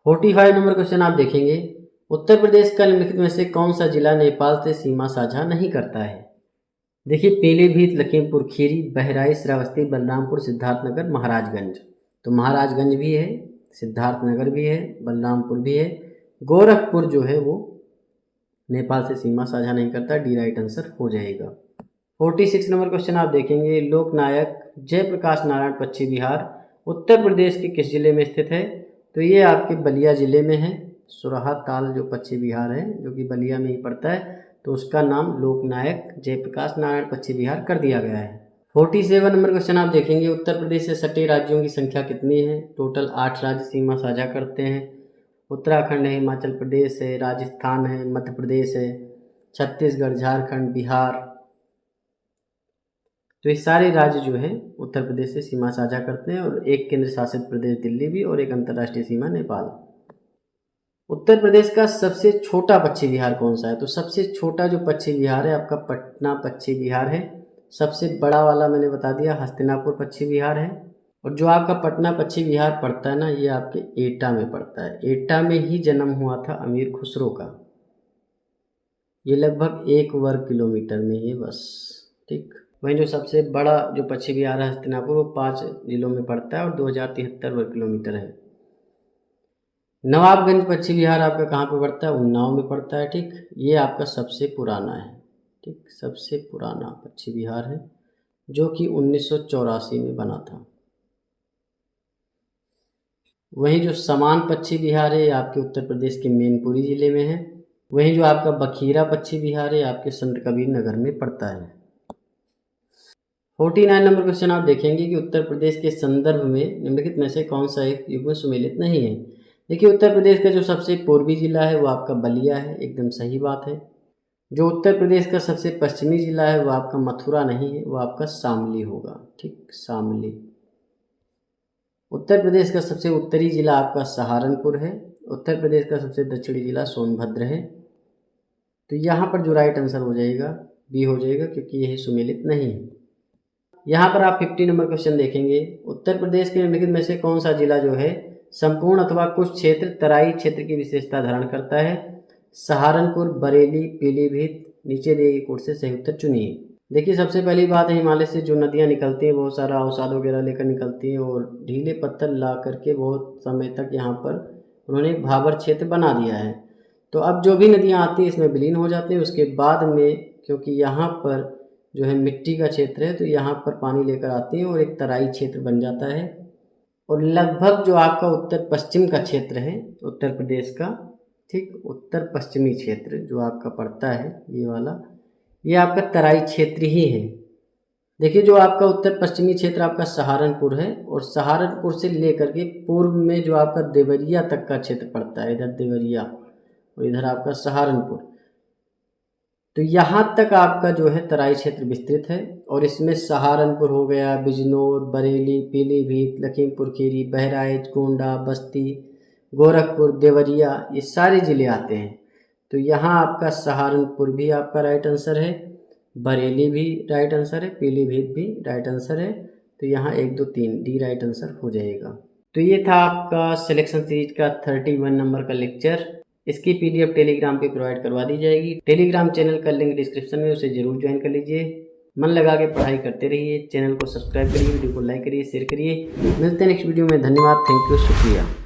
45 नंबर क्वेश्चन आप देखेंगे, उत्तर प्रदेश का निम्नलिखित में से कौन सा जिला नेपाल से सीमा साझा नहीं करता है? देखिए, पीलीभीत, लखीमपुर खीरी, बहराइच, श्रावस्ती, बलरामपुर, सिद्धार्थनगर, महाराजगंज। तो महाराजगंज भी है, सिद्धार्थनगर भी है, बलरामपुर भी है। गोरखपुर जो है वो नेपाल से सीमा साझा नहीं करता, डी राइट आंसर हो जाएगा। 46 नंबर क्वेश्चन आप देखेंगे, लोकनायक जयप्रकाश नारायण पक्षी विहार उत्तर प्रदेश के किस जिले में स्थित है? तो ये आपके बलिया जिले में है। सुरहा ताल जो पक्षी विहार है जो कि बलिया में ही पड़ता है, तो उसका नाम लोकनायक जयप्रकाश नारायण पक्षी विहार कर दिया गया है। 47 नंबर क्वेश्चन आप देखेंगे, उत्तर प्रदेश से सटे राज्यों की संख्या कितनी है? टोटल 8 राज्य सीमा साझा करते हैं। उत्तराखंड है, हिमाचल प्रदेश है, राजस्थान है, मध्य प्रदेश है, छत्तीसगढ़, झारखंड, बिहार। तो ये सारे राज्य जो हैं उत्तर प्रदेश से सीमा साझा करते हैं, और एक केंद्र शासित प्रदेश दिल्ली भी, और एक अंतर्राष्ट्रीय सीमा नेपाल। उत्तर प्रदेश का सबसे छोटा पक्षी विहार कौन सा है? तो सबसे छोटा जो पक्षी विहार है आपका पटना पक्षी विहार है। सबसे बड़ा वाला मैंने बता दिया, हस्तिनापुर पक्षी विहार है। और जो आपका पटना पक्षी विहार पड़ता है ना, ये आपके एटा में पड़ता है। एटा में ही जन्म हुआ था अमीर खुसरो का। ये लगभग 1 वर्ग किलोमीटर में ही बस, ठीक। वहीं जो सबसे बड़ा जो पक्षी विहार है हस्तिनापुर, वो 5 जिलों में पड़ता है और 2073 वर्ग किलोमीटर है। नवाबगंज पक्षी विहार आपका कहाँ पे पड़ता है? उन्नाव में पड़ता है, ठीक। ये आपका सबसे पुराना है, ठीक, सबसे पुराना पक्षी विहार है, जो कि 1984 में बना था। वहीं जो समान पक्षी विहार है आपके उत्तर प्रदेश के मैनपुरी जिले में है। वहीं जो आपका बखीरा पक्षी विहार है आपके संत कबीर नगर में पड़ता है। 49 नंबर क्वेश्चन आप देखेंगे कि उत्तर प्रदेश के संदर्भ में निम्नलिखित में से कौन सा एक युग्म सुमेलित नहीं है? देखिए, उत्तर प्रदेश का जो सबसे पूर्वी जिला है वो आपका बलिया है, एकदम सही बात है। जो उत्तर प्रदेश का सबसे पश्चिमी जिला है वो आपका मथुरा नहीं है, वो आपका शामली होगा, ठीक, शामली। उत्तर प्रदेश का सबसे उत्तरी जिला आपका सहारनपुर है। उत्तर प्रदेश का सबसे दक्षिणी जिला सोनभद्र है। तो यहाँ पर जो राइट आंसर हो जाएगा बी हो जाएगा, क्योंकि यही सुमेलित नहीं है। यहाँ पर आप 50 नंबर क्वेश्चन देखेंगे, उत्तर प्रदेश के निम्नलिखित में से कौन सा जिला जो है संपूर्ण अथवा कुछ क्षेत्र तराई क्षेत्र की विशेषता धारण करता है? सहारनपुर, बरेली, पीलीभीत, नीचे दिए गए कोड से सही उत्तर चुनिए। देखिए, सबसे पहली बात है, हिमालय से जो नदियाँ निकलती हैं बहुत सारा अवसाद वगैरह लेकर निकलती हैं, और ढीले पत्थर ला करके बहुत समय तक यहाँ पर उन्होंने एक भाबर क्षेत्र बना दिया है। तो अब जो भी नदियाँ आती हैं इसमें विलीन हो जाती हैं। उसके बाद में क्योंकि यहाँ पर जो है मिट्टी का क्षेत्र है, तो यहाँ पर पानी लेकर आती हैं और एक तराई क्षेत्र बन जाता है। और लगभग जो आपका उत्तर पश्चिम का क्षेत्र है उत्तर प्रदेश का, ठीक, उत्तर पश्चिमी क्षेत्र जो आपका पड़ता है ये वाला, ये आपका तराई क्षेत्र ही है। देखिए जो आपका उत्तर पश्चिमी क्षेत्र आपका सहारनपुर है, और सहारनपुर से लेकर के पूर्व में जो आपका देवरिया तक का क्षेत्र पड़ता है, इधर देवरिया और इधर आपका सहारनपुर, तो यहाँ तक आपका जो है तराई क्षेत्र विस्तृत है। और इसमें सहारनपुर हो गया, बिजनौर, बरेली, पीलीभीत, लखीमपुर खीरी, बहराइच, गोंडा, बस्ती, गोरखपुर, देवरिया, ये सारे ज़िले आते हैं। तो यहाँ आपका सहारनपुर भी आपका राइट आंसर है, बरेली भी राइट आंसर है, पीलीभीत भी राइट आंसर है। तो यहाँ 1, 2, 3 डी राइट आंसर हो जाएगा। तो ये था आपका सिलेक्शन सीरीज का 31 नंबर का लेक्चर। इसकी पीडीएफ टेलीग्राम पे प्रोवाइड करवा दी जाएगी। टेलीग्राम चैनल का लिंक डिस्क्रिप्शन में, उसे जरूर ज्वाइन कर लीजिए। मन लगा के पढ़ाई करते रहिए। चैनल को सब्सक्राइब करिए, वीडियो को लाइक करिए, शेयर करिए। मिलते हैं नेक्स्ट वीडियो में। धन्यवाद, थैंक यू, शुक्रिया।